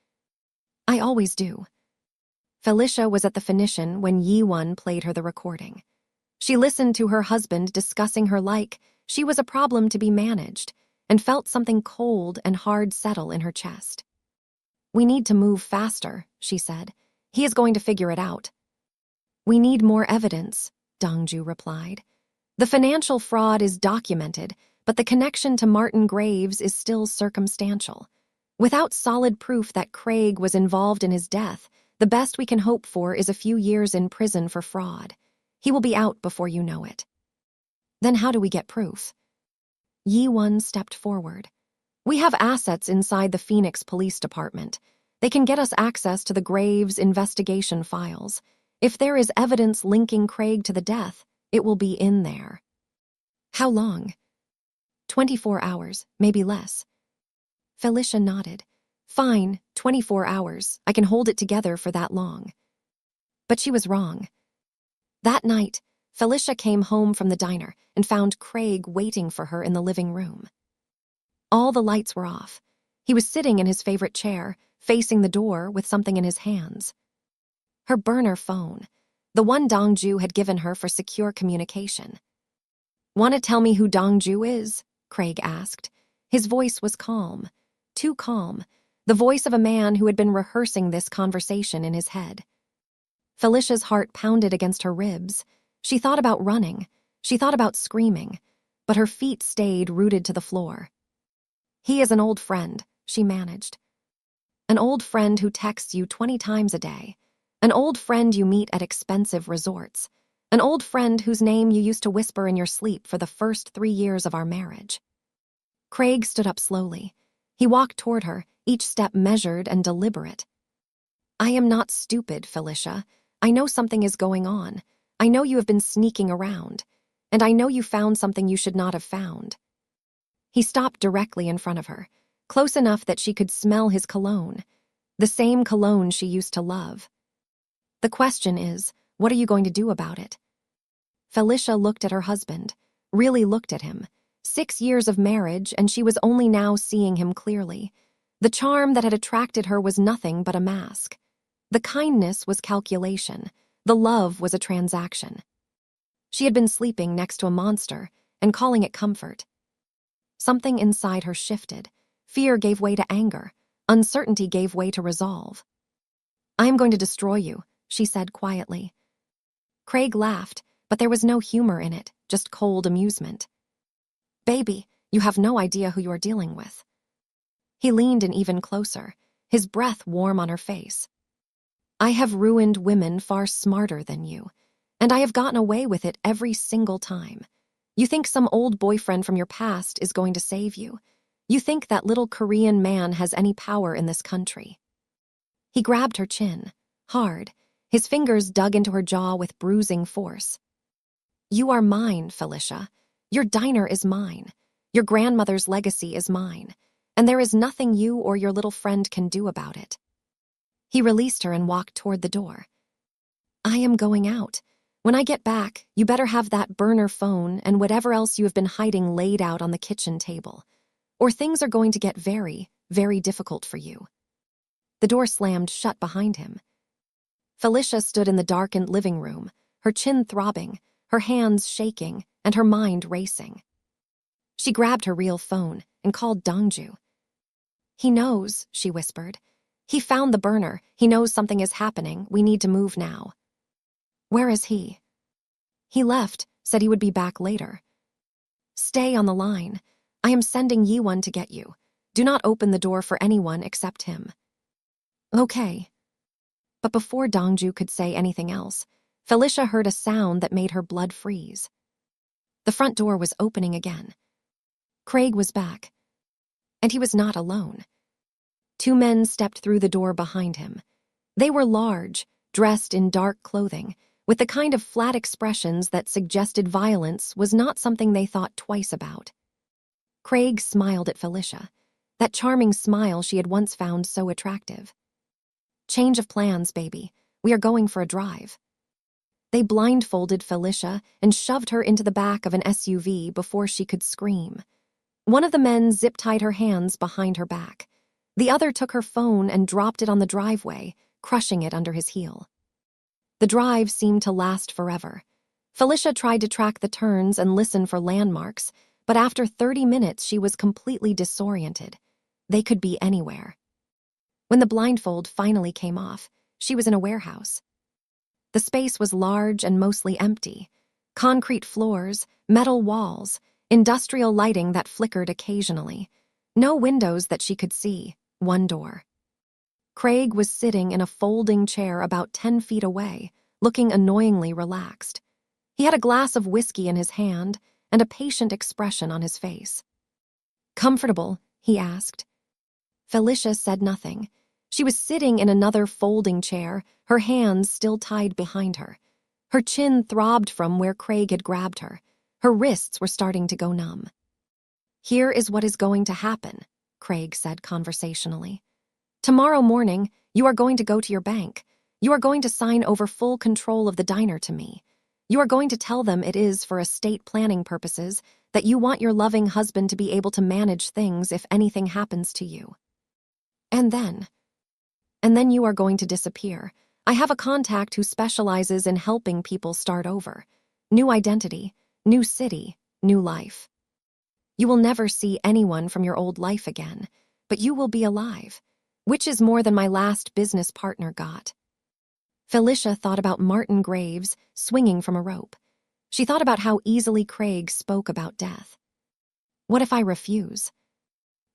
I always do. Felicia was at the Phoenician when Yi-Won played her the recording. She listened to her husband discussing her like she was a problem to be managed and felt something cold and hard settle in her chest. We need to move faster, she said. He is going to figure it out. We need more evidence, Dongju replied. The financial fraud is documented, but the connection to Martin Graves is still circumstantial. Without solid proof that Craig was involved in his death, the best we can hope for is a few years in prison for fraud. He will be out before you know it. Then how do we get proof? Yi-Won stepped forward. We have assets inside the Phoenix Police Department. They can get us access to the Graves investigation files. If there is evidence linking Craig to the death, it will be in there. How long? 24 hours, maybe less. Felicia nodded. Fine, 24 hours. I can hold it together for that long. But she was wrong. That night, Felicia came home from the diner and found Craig waiting for her in the living room. All the lights were off. He was sitting in his favorite chair, facing the door with something in his hands. Her burner phone, the one Dongju had given her for secure communication. Want to tell me who Dongju is? Craig asked. His voice was calm, too calm, the voice of a man who had been rehearsing this conversation in his head. Felicia's heart pounded against her ribs. She thought about running. She thought about screaming, but her feet stayed rooted to the floor. He is an old friend, she managed. An old friend who texts you 20 times a day. An old friend you meet at expensive resorts. An old friend whose name you used to whisper in your sleep for the first 3 years of our marriage. Craig stood up slowly. He walked toward her, each step measured and deliberate. I am not stupid, Felicia. I know something is going on. I know you have been sneaking around. And I know you found something you should not have found. He stopped directly in front of her, close enough that she could smell his cologne, the same cologne she used to love. The question is, what are you going to do about it? Felicia looked at her husband, really looked at him. 6 years of marriage, and she was only now seeing him clearly. The charm that had attracted her was nothing but a mask. The kindness was calculation. The love was a transaction. She had been sleeping next to a monster and calling it comfort. Something inside her shifted. Fear gave way to anger. Uncertainty gave way to resolve. "I am going to destroy you," she said quietly. Craig laughed, but there was no humor in it, just cold amusement. "Baby, you have no idea who you are dealing with." He leaned in even closer, his breath warm on her face. "I have ruined women far smarter than you, and I have gotten away with it every single time. You think some old boyfriend from your past is going to save you. You think that little Korean man has any power in this country." He grabbed her chin, hard. His fingers dug into her jaw with bruising force. "You are mine, Felicia. Your diner is mine. Your grandmother's legacy is mine. And there is nothing you or your little friend can do about it." He released her and walked toward the door. "I am going out. When I get back, you better have that burner phone and whatever else you have been hiding laid out on the kitchen table. Or things are going to get very, very difficult for you." The door slammed shut behind him. Felicia stood in the darkened living room, her chin throbbing, her hands shaking, and her mind racing. She grabbed her real phone and called Dongju. "He knows," she whispered. "He found the burner. He knows something is happening. We need to move now." "Where is he?" "He left, said he would be back later." "Stay on the line. I am sending Yiwon to get you. Do not open the door for anyone except him." "Okay." But before Dongju could say anything else, Felicia heard a sound that made her blood freeze. The front door was opening again. Craig was back. And he was not alone. 2 men stepped through the door behind him. They were large, dressed in dark clothing, with the kind of flat expressions that suggested violence was not something they thought twice about. Craig smiled at Felicia, that charming smile she had once found so attractive. "Change of plans, baby. We are going for a drive." They blindfolded Felicia and shoved her into the back of an SUV before she could scream. One of the men zip-tied her hands behind her back. The other took her phone and dropped it on the driveway, crushing it under his heel. The drive seemed to last forever. Felicia tried to track the turns and listen for landmarks, but after 30 minutes she was completely disoriented. They could be anywhere. When the blindfold finally came off, she was in a warehouse. The space was large and mostly empty. Concrete floors, metal walls, industrial lighting that flickered occasionally. No windows that she could see, one door. Craig was sitting in a folding chair about 10 feet away, looking annoyingly relaxed. He had a glass of whiskey in his hand and a patient expression on his face. "Comfortable?" he asked. Felicia said nothing. She was sitting in another folding chair, her hands still tied behind her. Her chin throbbed from where Craig had grabbed her. Her wrists were starting to go numb. "Here is what is going to happen," Craig said conversationally. "Tomorrow morning, you are going to go to your bank. You are going to sign over full control of the diner to me. You are going to tell them it is for estate planning purposes, that you want your loving husband to be able to manage things if anything happens to you. And then you are going to disappear. I have a contact who specializes in helping people start over. New identity, new city, new life. You will never see anyone from your old life again, but you will be alive, which is more than my last business partner got." Felicia thought about Martin Graves swinging from a rope. She thought about how easily Craig spoke about death. "What if I refuse?"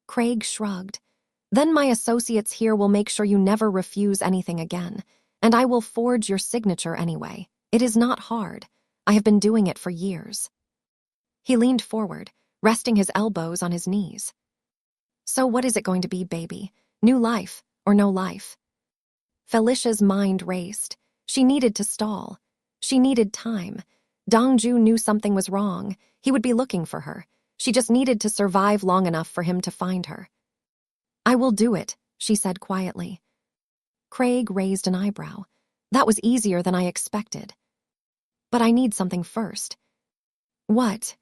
Craig shrugged. "Then my associates here will make sure you never refuse anything again, and I will forge your signature anyway. It is not hard. I have been doing it for years." He leaned forward, resting his elbows on his knees. "So what is it going to be, baby? New life or no life?" Felicia's mind raced. She needed to stall. She needed time. Dongju knew something was wrong. He would be looking for her. She just needed to survive long enough for him to find her. "I will do it," she said quietly. Craig raised an eyebrow. "That was easier than I expected. But I need something first." "What?"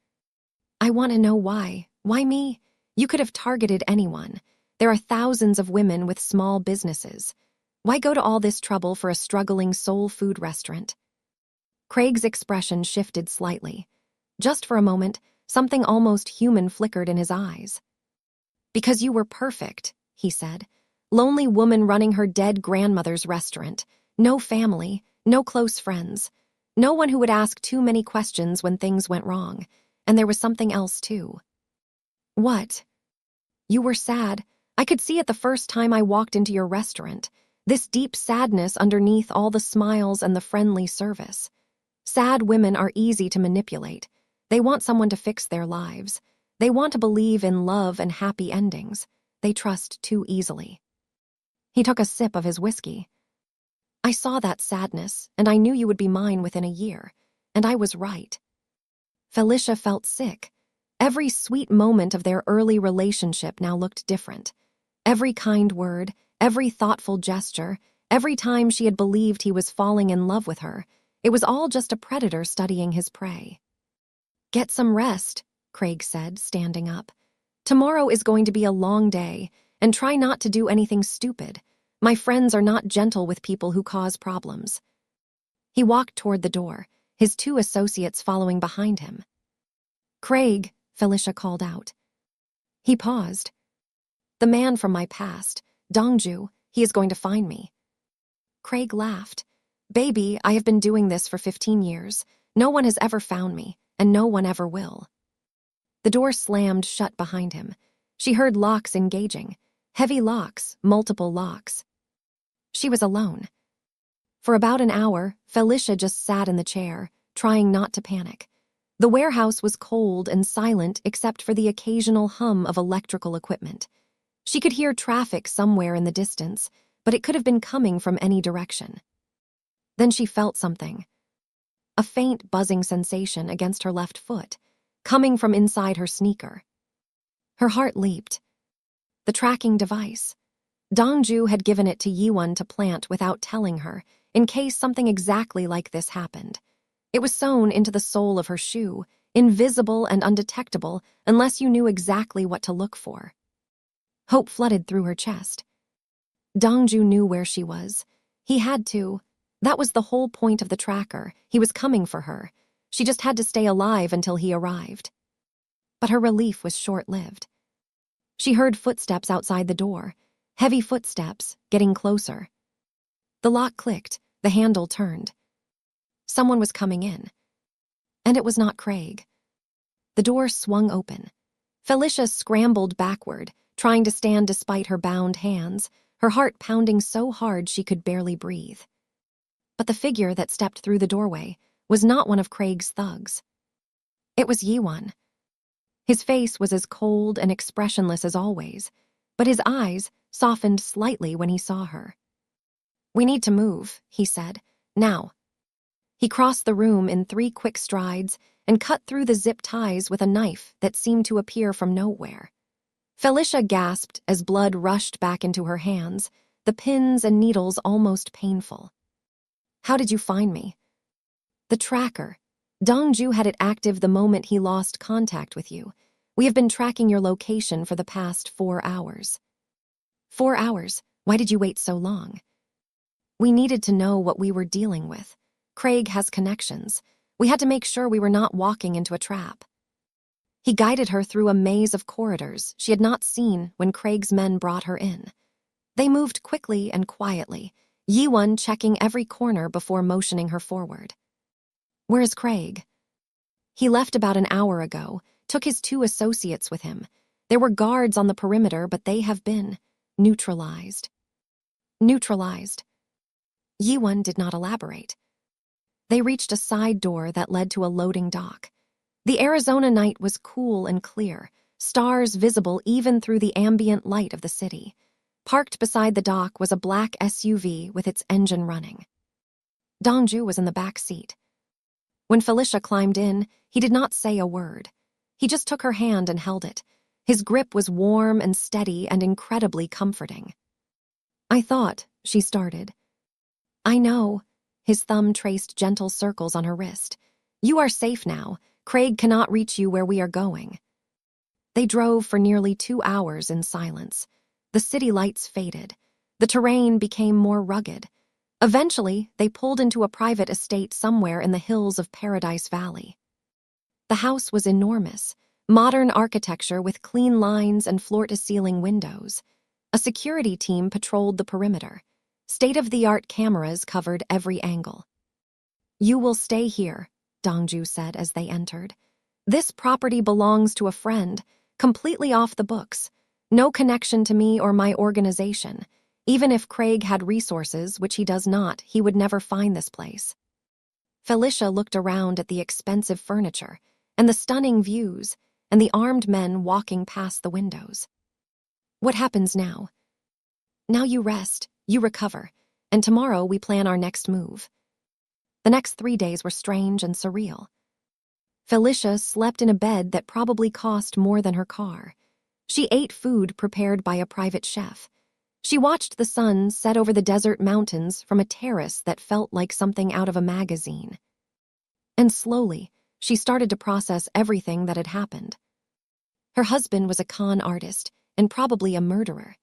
I want to know why. Why me? You could have targeted anyone. There are thousands of women with small businesses. Why go to all this trouble for a struggling soul food restaurant? Craig's expression shifted slightly. Just for a moment, something almost human flickered in his eyes. Because you were perfect, he said. Lonely woman running her dead grandmother's restaurant. No family, no close friends. No one who would ask too many questions when things went wrong. And there was something else, too. What? You were sad. I could see it the first time I walked into your restaurant. This deep sadness underneath all the smiles and the friendly service. Sad women are easy to manipulate. They want someone to fix their lives. They want to believe in love and happy endings. They trust too easily. He took a sip of his whiskey. I saw that sadness, and I knew you would be mine within a year. And I was right. Felicia felt sick. Every sweet moment of their early relationship now looked different. Every kind word, every thoughtful gesture, every time she had believed he was falling in love with her, it was all just a predator studying his prey. Get some rest, Craig said, standing up. Tomorrow is going to be a long day, and try not to do anything stupid. My friends are not gentle with people who cause problems. He walked toward the door, his two associates following behind him. Craig, Felicia called out. He paused. The man from my past, Dongju, he is going to find me. Craig laughed. Baby, I have been doing this for 15 years. No one has ever found me, and no one ever will. The door slammed shut behind him. She heard locks engaging. Heavy locks, multiple locks. She was alone. For about an hour, Felicia just sat in the chair, trying not to panic. The warehouse was cold and silent except for the occasional hum of electrical equipment. She could hear traffic somewhere in the distance, but it could have been coming from any direction. Then she felt something. A faint buzzing sensation against her left foot, coming from inside her sneaker. Her heart leaped. The tracking device. Dongju had given it to Yiwon to plant without telling her, in case something exactly like this happened. It was sewn into the sole of her shoe, invisible and undetectable unless you knew exactly what to look for. Hope flooded through her chest. Dongju knew where she was. He had to. That was the whole point of the tracker. He was coming for her. She just had to stay alive until he arrived. But her relief was short-lived. She heard footsteps outside the door, heavy footsteps, getting closer. The lock clicked, the handle turned. Someone was coming in. And it was not Craig. The door swung open. Felicia scrambled backward, trying to stand despite her bound hands, her heart pounding so hard she could barely breathe. But the figure that stepped through the doorway was not one of Craig's thugs. It was Yiwon. His face was as cold and expressionless as always, but his eyes softened slightly when he saw her. We need to move, he said. Now. He crossed the room in 3 quick strides and cut through the zip ties with a knife that seemed to appear from nowhere. Felicia gasped as blood rushed back into her hands, the pins and needles almost painful. How did you find me? The tracker. Dongju had it active the moment he lost contact with you. We have been tracking your location for the past 4 hours. 4 hours? Why did you wait so long? We needed to know what we were dealing with. Craig has connections. We had to make sure we were not walking into a trap. He guided her through a maze of corridors she had not seen when Craig's men brought her in. They moved quickly and quietly, Yiwon checking every corner before motioning her forward. Where is Craig? He left about an hour ago, took his 2 associates with him. There were guards on the perimeter, but they have been neutralized. Neutralized. Yiwon did not elaborate. They reached a side door that led to a loading dock. The Arizona night was cool and clear, stars visible even through the ambient light of the city. Parked beside the dock was a black SUV with its engine running. Dongju was in the back seat. When Felicia climbed in, he did not say a word. He just took her hand and held it. His grip was warm and steady and incredibly comforting. I thought, she started. I know. His thumb traced gentle circles on her wrist. You are safe now. Craig cannot reach you where we are going." They drove for nearly 2 hours in silence. The city lights faded. The terrain became more rugged. Eventually, they pulled into a private estate somewhere in the hills of Paradise Valley. The house was enormous, modern architecture with clean lines and floor-to-ceiling windows. A security team patrolled the perimeter. State-of-the-art cameras covered every angle. "You will stay here," Dongju said as they entered. "This property belongs to a friend, completely off the books. No connection to me or my organization. Even if Craig had resources, which he does not, he would never find this place." Felicia looked around at the expensive furniture, and the stunning views, and the armed men walking past the windows. "What happens now?" "Now you rest, you recover, and tomorrow we plan our next move." The next 3 days were strange and surreal. Felicia slept in a bed that probably cost more than her car. She ate food prepared by a private chef. She watched the sun set over the desert mountains from a terrace that felt like something out of a magazine. And slowly, she started to process everything that had happened. Her husband was a con artist and probably a murderer.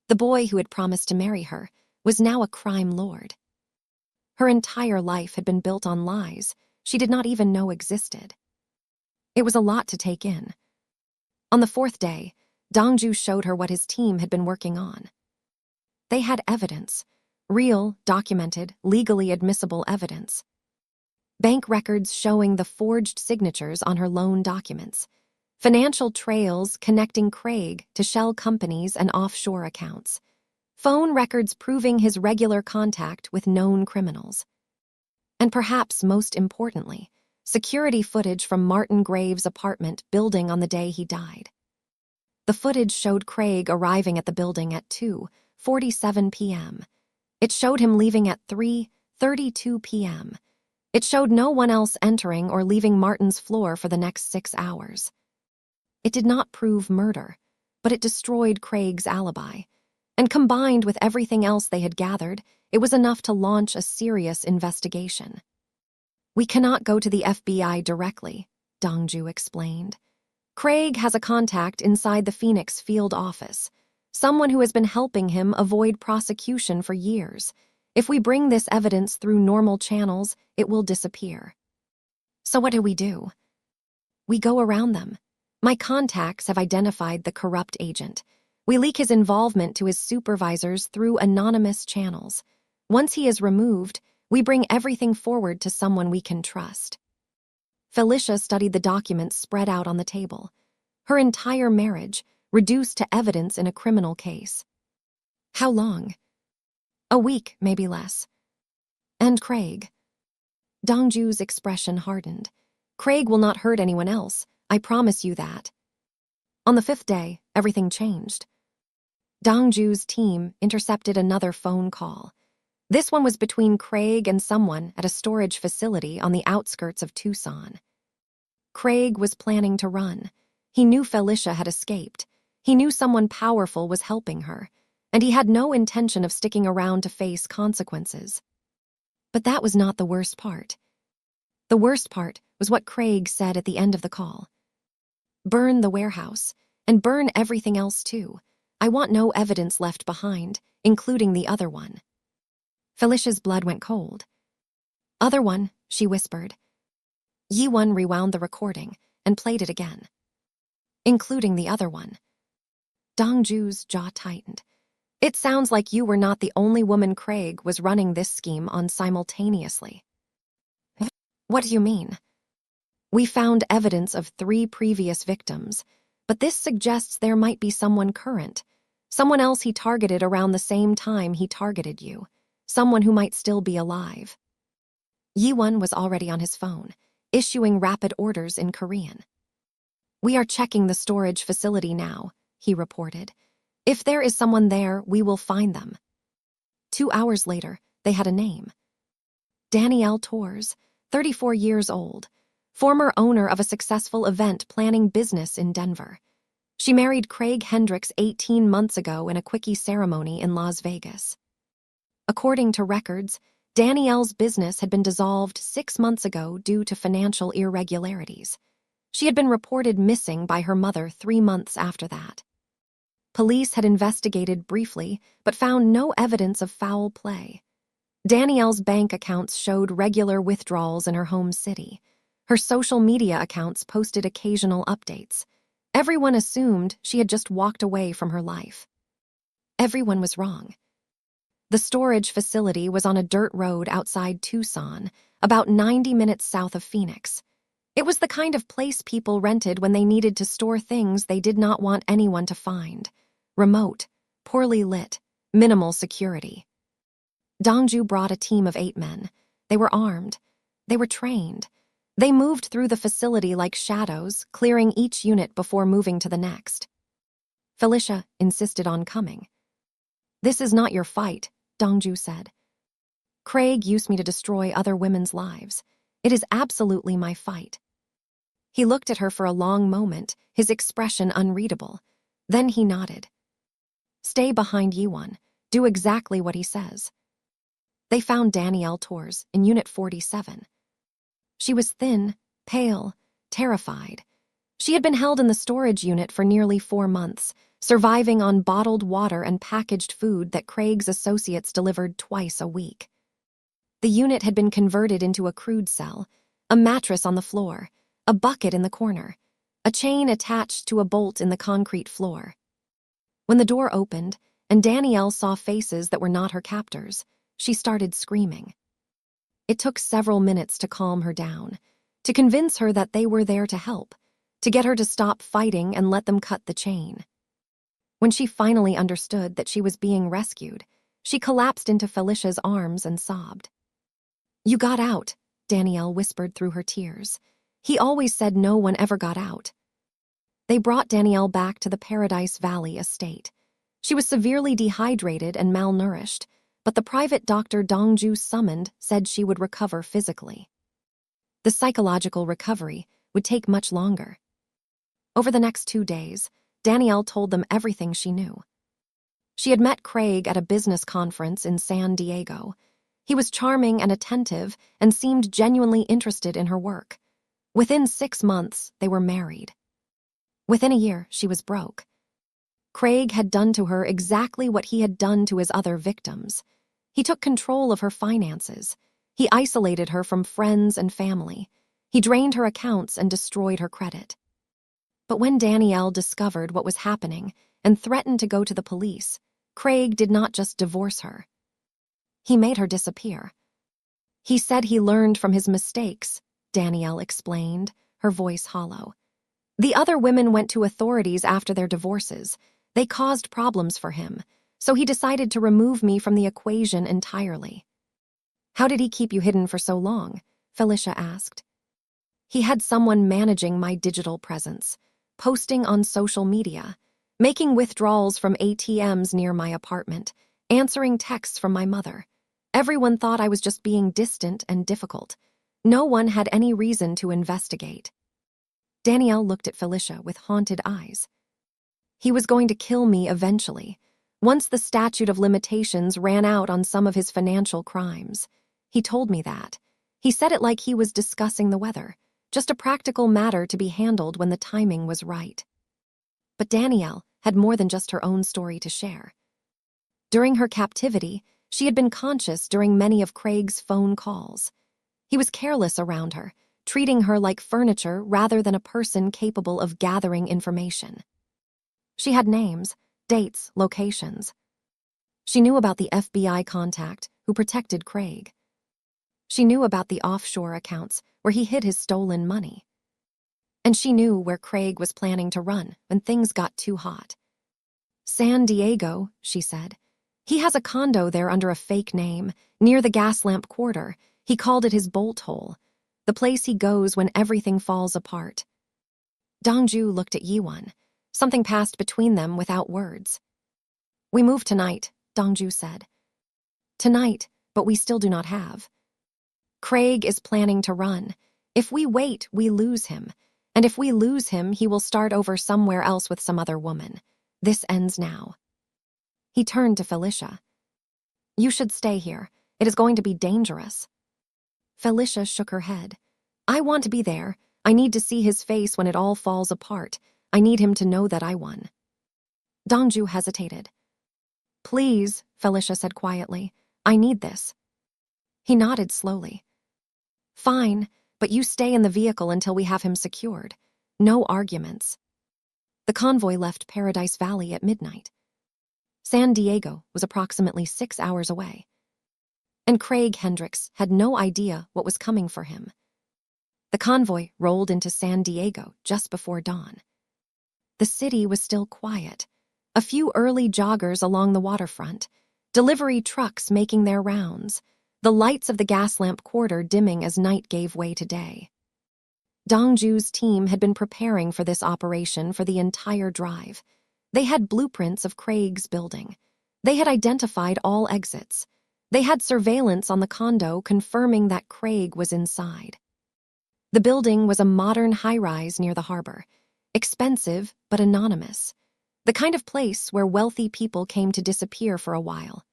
The boy who had promised to marry her was now a crime lord. Her entire life had been built on lies she did not even know existed. It was a lot to take in. On the 4th day, Dongju showed her what his team had been working on. They had evidence, real, documented, legally admissible evidence. Bank records showing the forged signatures on her loan documents, financial trails connecting Craig to shell companies and offshore accounts, phone records proving his regular contact with known criminals. And perhaps most importantly, security footage from Martin Graves' apartment building on the day he died. The footage showed Craig arriving at the building at 2:47 p.m. It showed him leaving at 3:32 p.m. It showed no one else entering or leaving Martin's floor for the next 6 hours. It did not prove murder, but it destroyed Craig's alibi. And combined with everything else they had gathered, it was enough to launch a serious investigation. "We cannot go to the FBI directly," Dongju explained. "Craig has a contact inside the Phoenix field office, someone who has been helping him avoid prosecution for years. If we bring this evidence through normal channels, it will disappear." "So what do? We go around them. My contacts have identified the corrupt agent. We leak his involvement to his supervisors through anonymous channels. Once he is removed, we bring everything forward to someone we can trust." Felicia studied the documents spread out on the table. Her entire marriage, reduced to evidence in a criminal case. "How long?" "A week, maybe less." "And Craig?" Dongju's expression hardened. "Craig will not hurt anyone else, I promise you that." On the 5th day, everything changed. Dongju's team intercepted another phone call. This one was between Craig and someone at a storage facility on the outskirts of Tucson. Craig was planning to run. He knew Felicia had escaped. He knew someone powerful was helping her, and he had no intention of sticking around to face consequences. But that was not the worst part. The worst part was what Craig said at the end of the call. "Burn the warehouse, and burn everything else too. I want no evidence left behind, including the other one." Felicia's blood went cold. "Other one," she whispered. Yi-Won rewound the recording and played it again. "Including the other one." Dongju's jaw tightened. "It sounds like you were not the only woman Craig was running this scheme on simultaneously." "What do you mean?" "We found evidence of 3 previous victims, but this suggests there might be someone current, someone else he targeted around the same time he targeted you, someone who might still be alive." Yi-Won was already on his phone, issuing rapid orders in Korean. "We are checking the storage facility now," he reported. "If there is someone there, we will find them." 2 hours later, they had a name. Danielle Torres, 34 years old, former owner of a successful event planning business in Denver. She married Craig Hendricks 18 months ago in a quickie ceremony in Las Vegas. According to records, Danielle's business had been dissolved 6 months ago due to financial irregularities. She had been reported missing by her mother 3 months after that. Police had investigated briefly, but found no evidence of foul play. Danielle's bank accounts showed regular withdrawals in her home city. Her social media accounts posted occasional updates. Everyone assumed she had just walked away from her life. Everyone was wrong. The storage facility was on a dirt road outside Tucson, about 90 minutes south of Phoenix. It was the kind of place people rented when they needed to store things they did not want anyone to find. Remote, poorly lit, minimal security. Dongju brought a team of 8 men. They were armed. They were trained. They moved through the facility like shadows, clearing each unit before moving to the next. Felicia insisted on coming. "This is not your fight," Dongju said. "Craig used me to destroy other women's lives. It is absolutely my fight." He looked at her for a long moment, his expression unreadable. Then he nodded. "Stay behind Yiwon. Do exactly what he says." They found Danielle Torres in Unit 47. She was thin, pale, terrified. She had been held in the storage unit for nearly 4 months, surviving on bottled water and packaged food that Craig's associates delivered twice a week. The unit had been converted into a crude cell, a mattress on the floor, a bucket in the corner, a chain attached to a bolt in the concrete floor. When the door opened and Danielle saw faces that were not her captors, she started screaming. It took several minutes to calm her down, to convince her that they were there to help, to get her to stop fighting and let them cut the chain. When she finally understood that she was being rescued, she collapsed into Felicia's arms and sobbed. "You got out," Danielle whispered through her tears. "He always said no one ever got out." They brought Danielle back to the Paradise Valley estate. She was severely dehydrated and malnourished, but the private doctor Dongju summoned said she would recover physically. The psychological recovery would take much longer. Over the next 2 days, Danielle told them everything she knew. She had met Craig at a business conference in San Diego. He was charming and attentive and seemed genuinely interested in her work. Within 6 months, they were married. Within a year, she was broke. Craig had done to her exactly what he had done to his other victims. He took control of her finances. He isolated her from friends and family. He drained her accounts and destroyed her credit. But when Danielle discovered what was happening and threatened to go to the police, Craig did not just divorce her. He made her disappear. "He said he learned from his mistakes," Danielle explained, her voice hollow. "The other women went to authorities after their divorces. They caused problems for him, so he decided to remove me from the equation entirely." "How did he keep you hidden for so long?" Felicia asked. "He had someone managing my digital presence, posting on social media, making withdrawals from ATMs near my apartment, answering texts from my mother. Everyone thought I was just being distant and difficult. No one had any reason to investigate." Danielle looked at Felicia with haunted eyes. "He was going to kill me eventually, once the statute of limitations ran out on some of his financial crimes. He told me that. He said it like he was discussing the weather, just a practical matter to be handled when the timing was right." But Danielle had more than just her own story to share. During her captivity, she had been conscious during many of Craig's phone calls. He was careless around her, treating her like furniture rather than a person capable of gathering information. She had names, dates, locations. She knew about the FBI contact who protected Craig. She knew about the offshore accounts where he hid his stolen money. And she knew where Craig was planning to run when things got too hot. "San Diego," she said. "He has a condo there under a fake name, near the Gaslamp Quarter. He called it his bolt hole, the place he goes when everything falls apart." Dongju looked at Yiwon. Something passed between them without words. "We move tonight," Dongju said. "Tonight, but we still do not have. Craig is planning to run. If we wait, we lose him. And if we lose him, he will start over somewhere else with some other woman. This ends now." He turned to Felicia. "You should stay here. It is going to be dangerous. Felicia shook her head. I want to be there. I need to see his face when it all falls apart. I need him to know that I won. Dongju hesitated. Please, Felicia said quietly. I need this. He nodded slowly. Fine, but you stay in the vehicle until we have him secured. No arguments. The convoy left Paradise Valley at midnight. San Diego was approximately 6 hours away. And Craig Hendricks had no idea what was coming for him. The convoy rolled into San Diego just before dawn. The city was still quiet. A few early joggers along the waterfront, delivery trucks making their rounds, the lights of the gas lamp quarter dimming as night gave way to day. Dongju's team had been preparing for this operation for the entire drive. They had blueprints of Craig's building. They had identified all exits. They had surveillance on the condo confirming that Craig was inside. The building was a modern high-rise near the harbor, expensive but anonymous, the kind of place where wealthy people came to disappear for a while.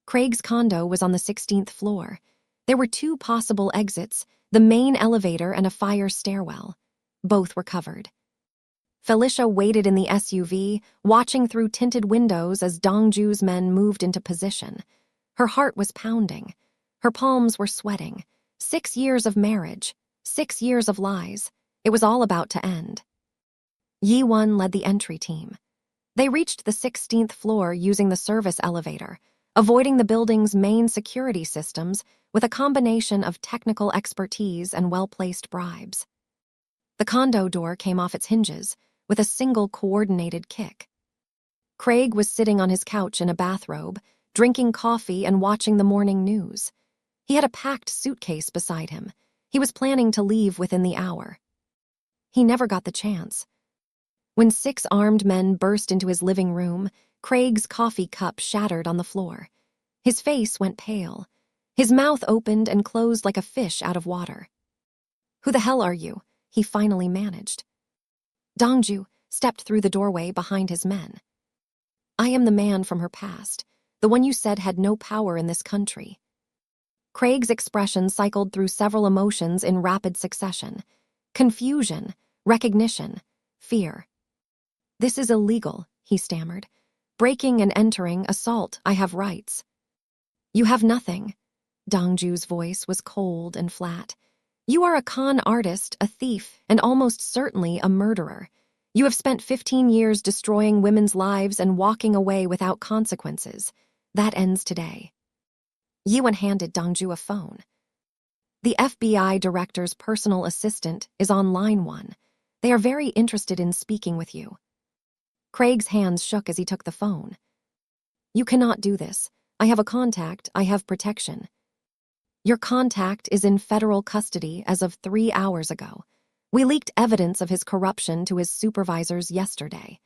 Craig's condo was on the 16th floor. There were 2 possible exits, the main elevator and a fire stairwell. Both were covered. Felicia waited in the SUV, watching through tinted windows as Dongju's men moved into position. Her heart was pounding. Her palms were sweating. 6 years of marriage, 6 years of lies. It was all about to end. Yi-Won led the entry team. They reached the 16th floor using the service elevator, avoiding the building's main security systems with a combination of technical expertise and well-placed bribes. The condo door came off its hinges with a single coordinated kick. Craig was sitting on his couch in a bathrobe, drinking coffee and watching the morning news. He had a packed suitcase beside him. He was planning to leave within the hour. He never got the chance. When 6 armed men burst into his living room, Craig's coffee cup shattered on the floor. His face went pale. His mouth opened and closed like a fish out of water. Who the hell are you? He finally managed. Dongju stepped through the doorway behind his men. I am the man from her past, the one you said had no power in this country. Craig's expression cycled through several emotions in rapid succession. Confusion, recognition, fear. This is illegal, he stammered. Breaking and entering, assault, I have rights. You have nothing. Dongju's voice was cold and flat. You are a con artist, a thief, and almost certainly a murderer. You have spent 15 years destroying women's lives and walking away without consequences. That ends today. Yi-Won handed Dongju a phone. The FBI director's personal assistant is on line 1. They are very interested in speaking with you. Craig's hands shook as he took the phone. You cannot do this. I have a contact. I have protection. Your contact is in federal custody as of 3 hours ago. We leaked evidence of his corruption to his supervisors yesterday.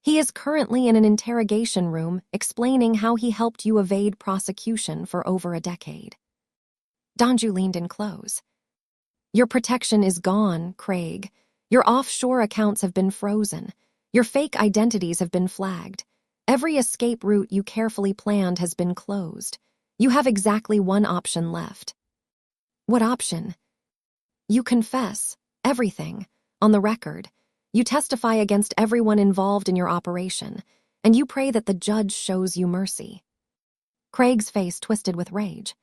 He is currently in an interrogation room explaining how he helped you evade prosecution for over a decade. Dongju leaned in close. Your protection is gone, Craig. Your offshore accounts have been frozen. Your fake identities have been flagged. Every escape route you carefully planned has been closed. You have exactly one option left. What option? You confess everything, on the record. You testify against everyone involved in your operation, and you pray that the judge shows you mercy. Craig's face twisted with rage.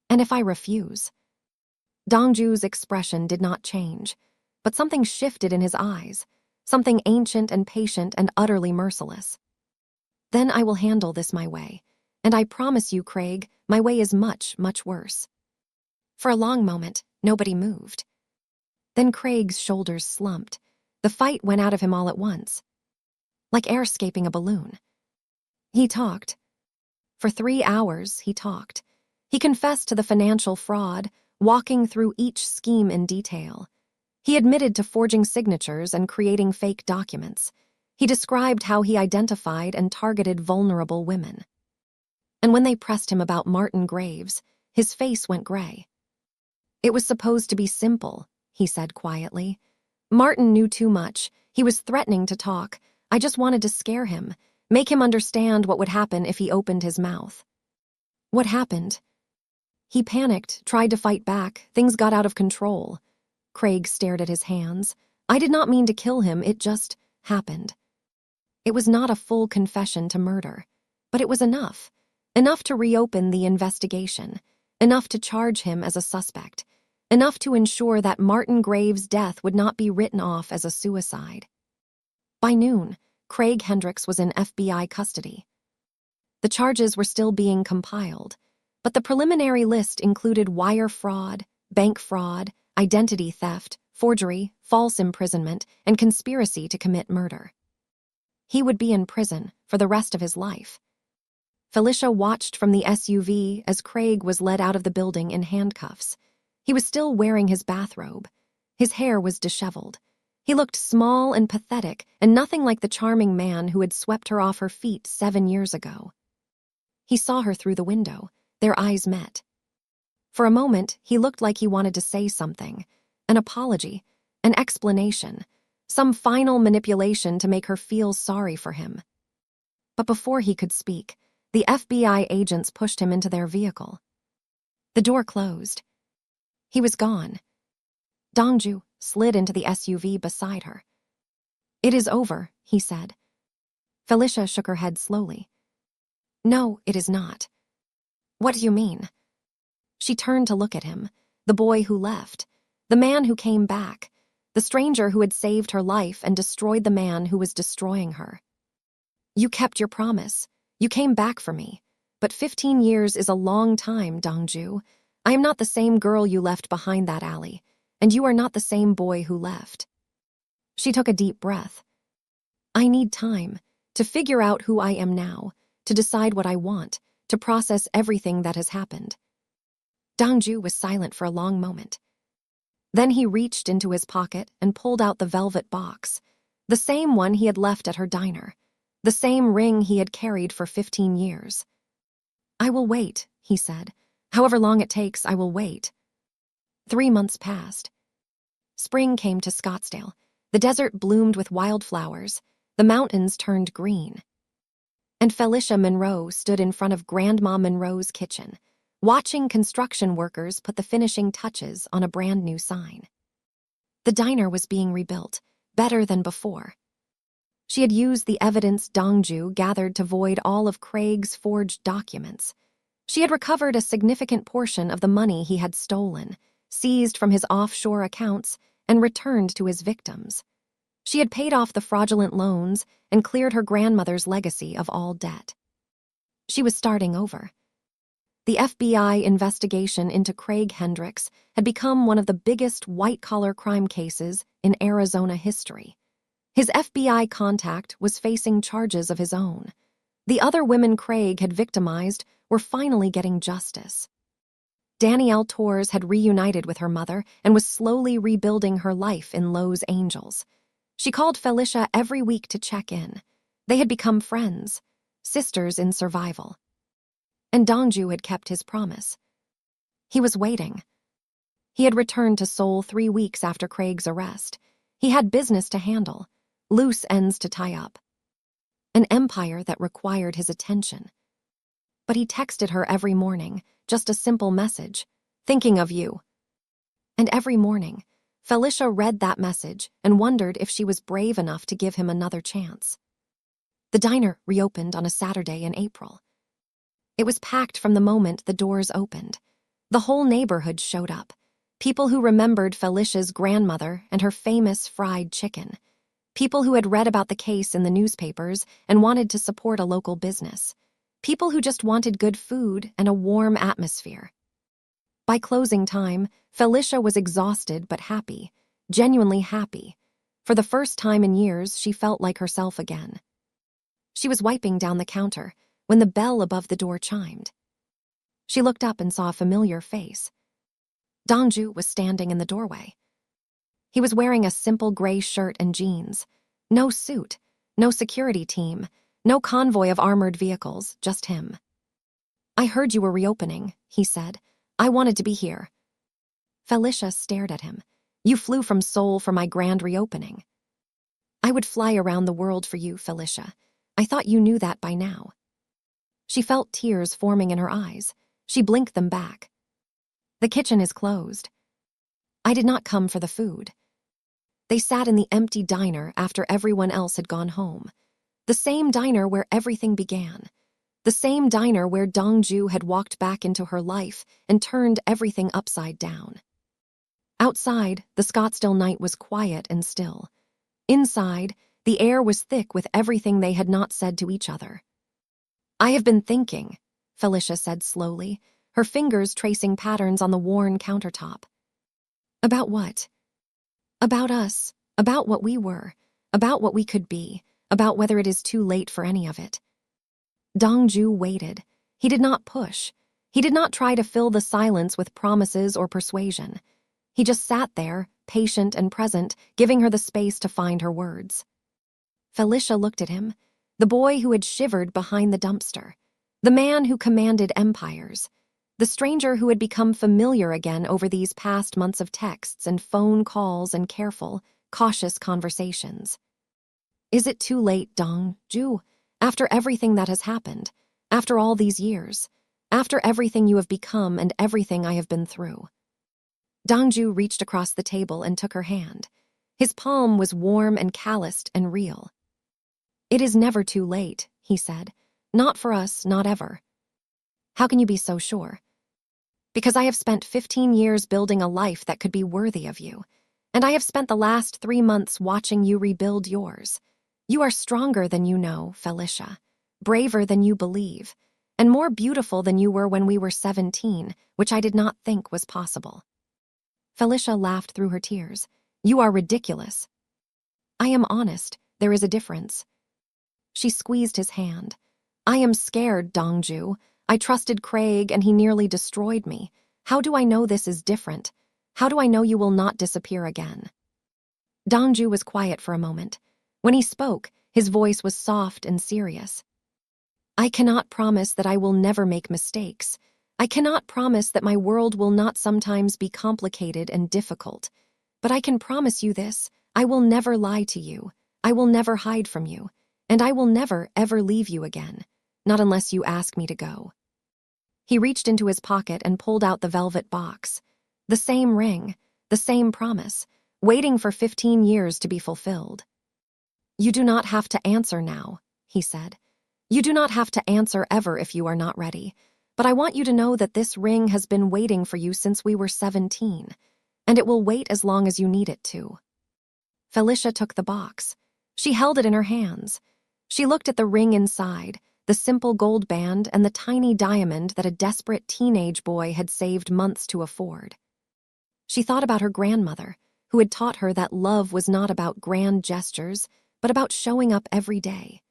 And if I refuse? Dongju's expression did not change, but something shifted in his eyes, something ancient and patient and utterly merciless. Then I will handle this my way, and I promise you, Craig, my way is much, much worse. For a long moment, nobody moved. Then Craig's shoulders slumped. The fight went out of him all at once, like air escaping a balloon. He talked. For 3 hours, he talked. He confessed to the financial fraud, walking through each scheme in detail. He admitted to forging signatures and creating fake documents. He described how he identified and targeted vulnerable women. And when they pressed him about Martin Graves, his face went gray. It was supposed to be simple, he said quietly. Martin knew too much. He was threatening to talk. I just wanted to scare him, make him understand what would happen if he opened his mouth. What happened? He panicked, tried to fight back. Things got out of control. Craig stared at his hands. I did not mean to kill him, it just happened. It was not a full confession to murder, but it was enough. Enough to reopen the investigation. Enough to charge him as a suspect. Enough to ensure that Martin Graves' death would not be written off as a suicide. By noon, Craig Hendricks was in FBI custody. The charges were still being compiled, but the preliminary list included wire fraud, bank fraud, identity theft, forgery, false imprisonment, and conspiracy to commit murder. He would be in prison for the rest of his life. Felicia watched from the SUV as Craig was led out of the building in handcuffs. He was still wearing his bathrobe. His hair was disheveled. He looked small and pathetic and nothing like the charming man who had swept her off her feet 7 years ago. He saw her through the window. Their eyes met. For a moment, he looked like he wanted to say something, an apology, an explanation, some final manipulation to make her feel sorry for him. But before he could speak, the FBI agents pushed him into their vehicle. The door closed. He was gone. Dongju slid into the SUV beside her. "It is over," he said. Felicia shook her head slowly. "No, it is not." "What do you mean?" She turned to look at him, the boy who left, the man who came back, the stranger who had saved her life and destroyed the man who was destroying her. "You kept your promise. You came back for me. But 15 years is a long time, Dongju. I am not the same girl you left behind that alley, and you are not the same boy who left." She took a deep breath. "I need time to figure out who I am now, to decide what I want, to process everything that has happened." Dongju was silent for a long moment. Then he reached into his pocket and pulled out the velvet box, the same one he had left at her diner, the same ring he had carried for 15 years. "I will wait," he said. "However long it takes, I will wait." 3 months passed. Spring came to Scottsdale. The desert bloomed with wildflowers. The mountains turned green. And Felicia Monroe stood in front of Grandma Monroe's kitchen, watching construction workers put the finishing touches on a brand new sign. The diner was being rebuilt, better than before. She had used the evidence Dongju gathered to void all of Craig's forged documents. She had recovered a significant portion of the money he had stolen, seized from his offshore accounts, and returned to his victims. She had paid off the fraudulent loans and cleared her grandmother's legacy of all debt. She was starting over. The FBI investigation into Craig Hendricks had become one of the biggest white-collar crime cases in Arizona history. His FBI contact was facing charges of his own. The other women Craig had victimized were finally getting justice. Danielle Torres had reunited with her mother and was slowly rebuilding her life in Los Angeles. She called Felicia every week to check in. They had become friends, sisters in survival. And Dongju had kept his promise. He was waiting. He had returned to Seoul 3 weeks after Craig's arrest. He had business to handle, loose ends to tie up. An empire that required his attention. But he texted her every morning, just a simple message, "Thinking of you." And every morning, Felicia read that message and wondered if she was brave enough to give him another chance. The diner reopened on a Saturday in April. It was packed from the moment the doors opened. The whole neighborhood showed up. People who remembered Felicia's grandmother and her famous fried chicken. People who had read about the case in the newspapers and wanted to support a local business. People who just wanted good food and a warm atmosphere. By closing time, Felicia was exhausted but happy, genuinely happy. For the first time in years, she felt like herself again. She was wiping down the counter when the bell above the door chimed. She looked up and saw a familiar face. Dongju was standing in the doorway. He was wearing a simple gray shirt and jeans. No suit, no security team, no convoy of armored vehicles, just him. "I heard you were reopening," he said. "I wanted to be here." Felicia stared at him. "You flew from Seoul for my grand reopening." "I would fly around the world for you, Felicia. I thought you knew that by now." She felt tears forming in her eyes. She blinked them back. The kitchen is closed. I did not come for the food. They sat in the empty diner after everyone else had gone home. The same diner where everything began. The same diner where Dongju had walked back into her life and turned everything upside down. Outside, the Scottsdale night was quiet and still. Inside, the air was thick with everything they had not said to each other. I have been thinking, Felicia said slowly, her fingers tracing patterns on the worn countertop. About what? About us, about what we were, about what we could be, about whether it is too late for any of it. Dongju waited. He did not push. He did not try to fill the silence with promises or persuasion. He just sat there, patient and present, giving her the space to find her words. Felicia looked at him, the boy who had shivered behind the dumpster, the man who commanded empires, the stranger who had become familiar again over these past months of texts and phone calls and careful, cautious conversations. Is it too late, Dongju? After everything that has happened, after all these years, after everything you have become and everything I have been through. Dongju reached across the table and took her hand. His palm was warm and calloused and real. It is never too late, he said. Not for us, not ever. How can you be so sure? Because I have spent 15 years building a life that could be worthy of you, and I have spent the last 3 months watching you rebuild yours. You are stronger than you know, Felicia, braver than you believe, and more beautiful than you were when we were 17, which I did not think was possible. Felicia laughed through her tears. You are ridiculous. I am honest. There is a difference. She squeezed his hand. I am scared, Dongju. I trusted Craig and he nearly destroyed me. How do I know this is different? How do I know you will not disappear again? Dongju was quiet for a moment. When he spoke, his voice was soft and serious. I cannot promise that I will never make mistakes. I cannot promise that my world will not sometimes be complicated and difficult. But I can promise you this, I will never lie to you. I will never hide from you. And I will never, ever leave you again. Not unless you ask me to go. He reached into his pocket and pulled out the velvet box. The same ring, the same promise, waiting for 15 years to be fulfilled. You do not have to answer now, he said. You do not have to answer ever if you are not ready. But I want you to know that this ring has been waiting for you since we were 17, and it will wait as long as you need it to. Felicia took the box. She held it in her hands. She looked at the ring inside, the simple gold band and the tiny diamond that a desperate teenage boy had saved months to afford. She thought about her grandmother, who had taught her that love was not about grand gestures, but about showing up every day.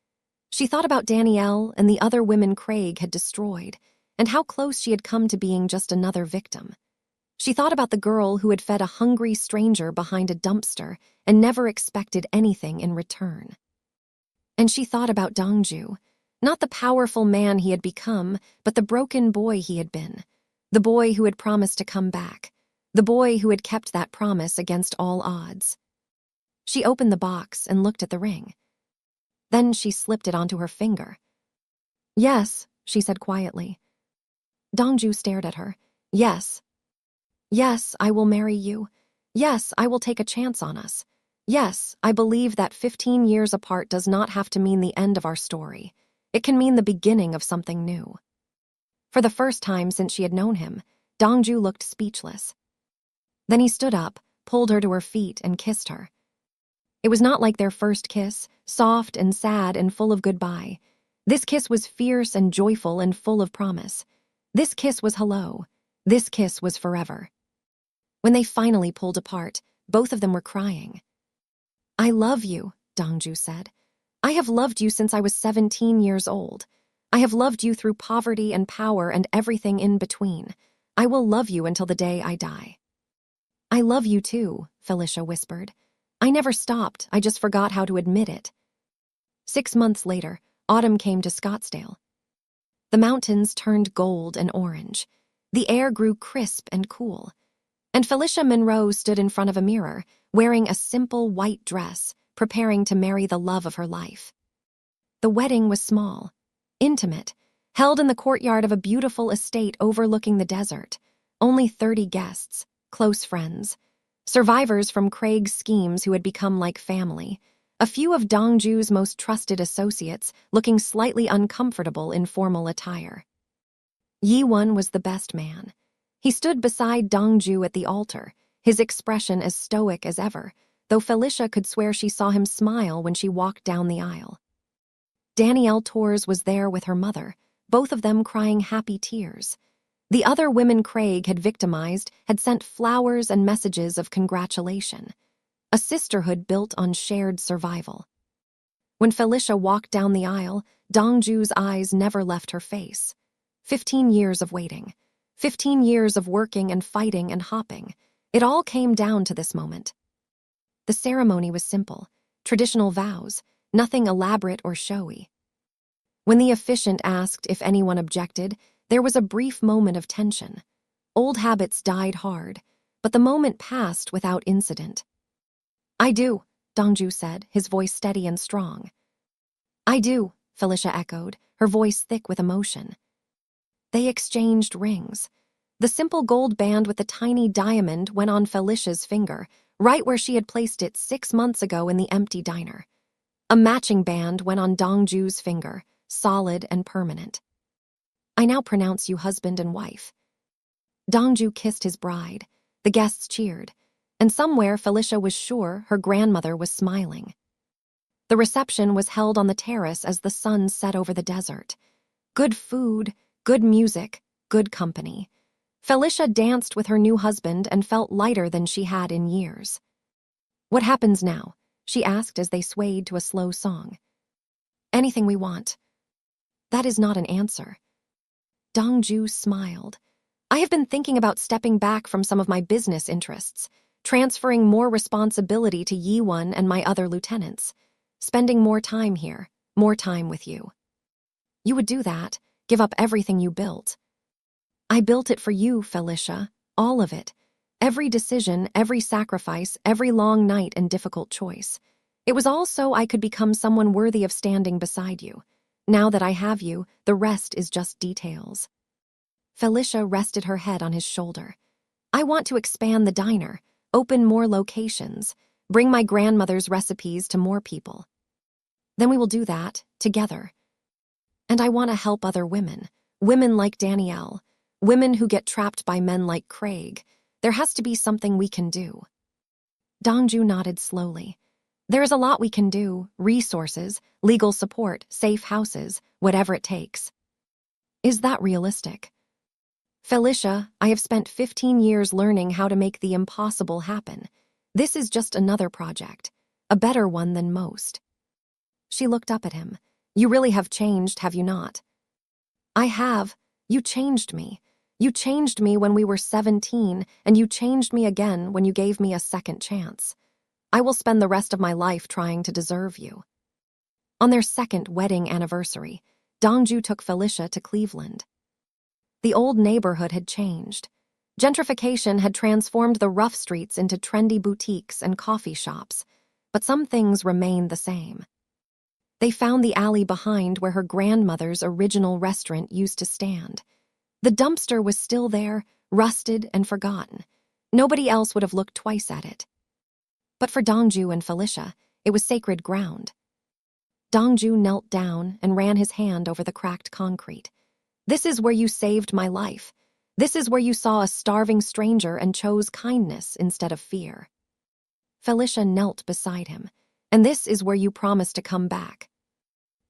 She thought about Danielle and the other women Craig had destroyed, and how close she had come to being just another victim. She thought about the girl who had fed a hungry stranger behind a dumpster and never expected anything in return. And she thought about Dongju, not the powerful man he had become, but the broken boy he had been, the boy who had promised to come back, the boy who had kept that promise against all odds. She opened the box and looked at the ring. Then she slipped it onto her finger. Yes, she said quietly. Dongju stared at her. Yes. Yes, I will marry you. Yes, I will take a chance on us. Yes, I believe that 15 years apart does not have to mean the end of our story. It can mean the beginning of something new. For the first time since she had known him, Dongju looked speechless. Then he stood up, pulled her to her feet, and kissed her. It was not like their first kiss, soft and sad and full of goodbye. This kiss was fierce and joyful and full of promise. This kiss was hello. This kiss was forever. When they finally pulled apart, both of them were crying. I love you, Dongju said. I have loved you since I was 17 years old. I have loved you through poverty and power and everything in between. I will love you until the day I die. I love you too, Felicia whispered. I never stopped, I just forgot how to admit it. 6 months later, autumn came to Scottsdale. The mountains turned gold and orange. The air grew crisp and cool. And Felicia Monroe stood in front of a mirror, wearing a simple white dress, preparing to marry the love of her life. The wedding was small, intimate, held in the courtyard of a beautiful estate overlooking the desert. Only 30 guests, close friends. Survivors from Craig's schemes who had become like family. A few of Dongju's most trusted associates looking slightly uncomfortable in formal attire. Yi-won was the best man. He stood beside Dongju at the altar, his expression as stoic as ever, though Felicia could swear she saw him smile when she walked down the aisle. Danielle Torres was there with her mother, both of them crying happy tears. The other women Craig had victimized had sent flowers and messages of congratulation. A sisterhood built on shared survival. When Felicia walked down the aisle, Dongju's eyes never left her face. 15 years of waiting. 15 years of working and fighting and hopping. It all came down to this moment. The ceremony was simple. Traditional vows. Nothing elaborate or showy. When the officiant asked if anyone objected, there was a brief moment of tension. Old habits died hard, but the moment passed without incident. "I do," Dongju said, his voice steady and strong. "I do," Felicia echoed, her voice thick with emotion. They exchanged rings. The simple gold band with the tiny diamond went on Felicia's finger, right where she had placed it 6 months ago in the empty diner. A matching band went on Dongju's finger, solid and permanent. "I now pronounce you husband and wife." Dongju kissed his bride. The guests cheered, and somewhere Felicia was sure her grandmother was smiling. The reception was held on the terrace as the sun set over the desert. Good food, good music, good company. Felicia danced with her new husband and felt lighter than she had in years. "What happens now?" she asked as they swayed to a slow song. "Anything we want." That is not an answer. Dongju smiled. "I have been thinking about stepping back from some of my business interests, transferring more responsibility to Yi-won and my other lieutenants, spending more time here, more time with you." "You would do that, give up everything you built." "I built it for you, Felicia, all of it. Every decision, every sacrifice, every long night and difficult choice. It was all so I could become someone worthy of standing beside you. Now that I have you, the rest is just details." Felicia rested her head on his shoulder. "I want to expand the diner, open more locations, bring my grandmother's recipes to more people. Then we will do that, together. And I want to help other women, women like Danielle, women who get trapped by men like Craig. There has to be something we can do." Dongju nodded slowly. "There is a lot we can do, resources, legal support, safe houses, whatever it takes." "Is that realistic?" "Felicia, I have spent 15 years learning how to make the impossible happen. This is just another project, a better one than most." She looked up at him. "You really have changed, have you not?" "I have. You changed me. You changed me when we were 17, and you changed me again when you gave me a second chance. I will spend the rest of my life trying to deserve you." On their second wedding anniversary, Dongju took Felicia to Cleveland. The old neighborhood had changed. Gentrification had transformed the rough streets into trendy boutiques and coffee shops, but some things remained the same. They found the alley behind where her grandmother's original restaurant used to stand. The dumpster was still there, rusted and forgotten. Nobody else would have looked twice at it. But for Dongju and Felicia, it was sacred ground. Dongju knelt down and ran his hand over the cracked concrete. "This is where you saved my life. This is where you saw a starving stranger and chose kindness instead of fear." Felicia knelt beside him. "And this is where you promised to come back."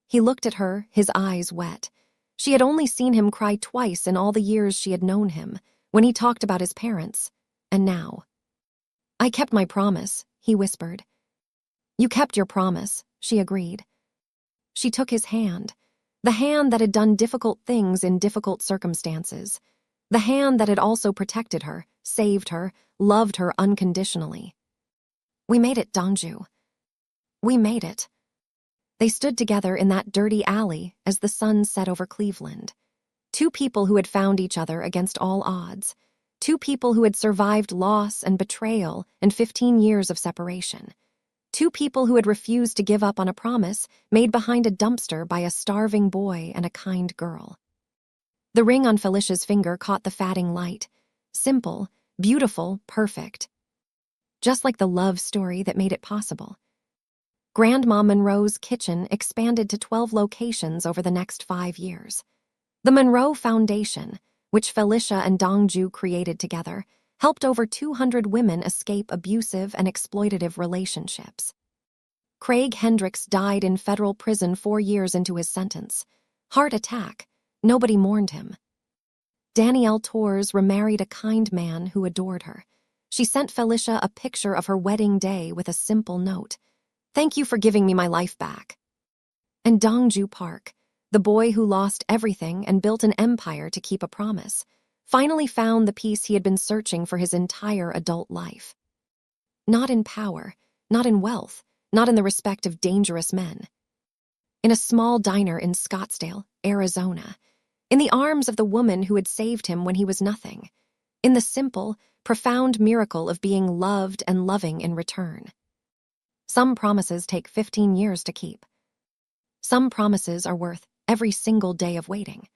He looked at her, his eyes wet. She had only seen him cry twice in all the years she had known him, when he talked about his parents, and now. "I kept my promise," he whispered. "You kept your promise," she agreed. She took his hand, the hand that had done difficult things in difficult circumstances, the hand that had also protected her, saved her, loved her unconditionally. "We made it, Dongju. We made it." They stood together in that dirty alley as the sun set over Cleveland. Two people who had found each other against all odds. Two people who had survived loss and betrayal and 15 years of separation. Two people who had refused to give up on a promise made behind a dumpster by a starving boy and a kind girl. The ring on Felicia's finger caught the fading light. Simple, beautiful, perfect. Just like the love story that made it possible. Grandma Monroe's kitchen expanded to 12 locations over the next 5 years. The Monroe Foundation, which Felicia and Dongju created together, helped over 200 women escape abusive and exploitative relationships. Craig Hendricks died in federal prison 4 years into his sentence. Heart attack. Nobody mourned him. Danielle Torres remarried a kind man who adored her. She sent Felicia a picture of her wedding day with a simple note. "Thank you for giving me my life back." And Dongju Park, the boy who lost everything and built an empire to keep a promise, finally found the peace he had been searching for his entire adult life. Not in power, not in wealth, not in the respect of dangerous men. In a small diner in Scottsdale, Arizona, in the arms of the woman who had saved him when he was nothing, in the simple, profound miracle of being loved and loving in return. Some promises take 15 years to keep. Some promises are worth every single day of waiting.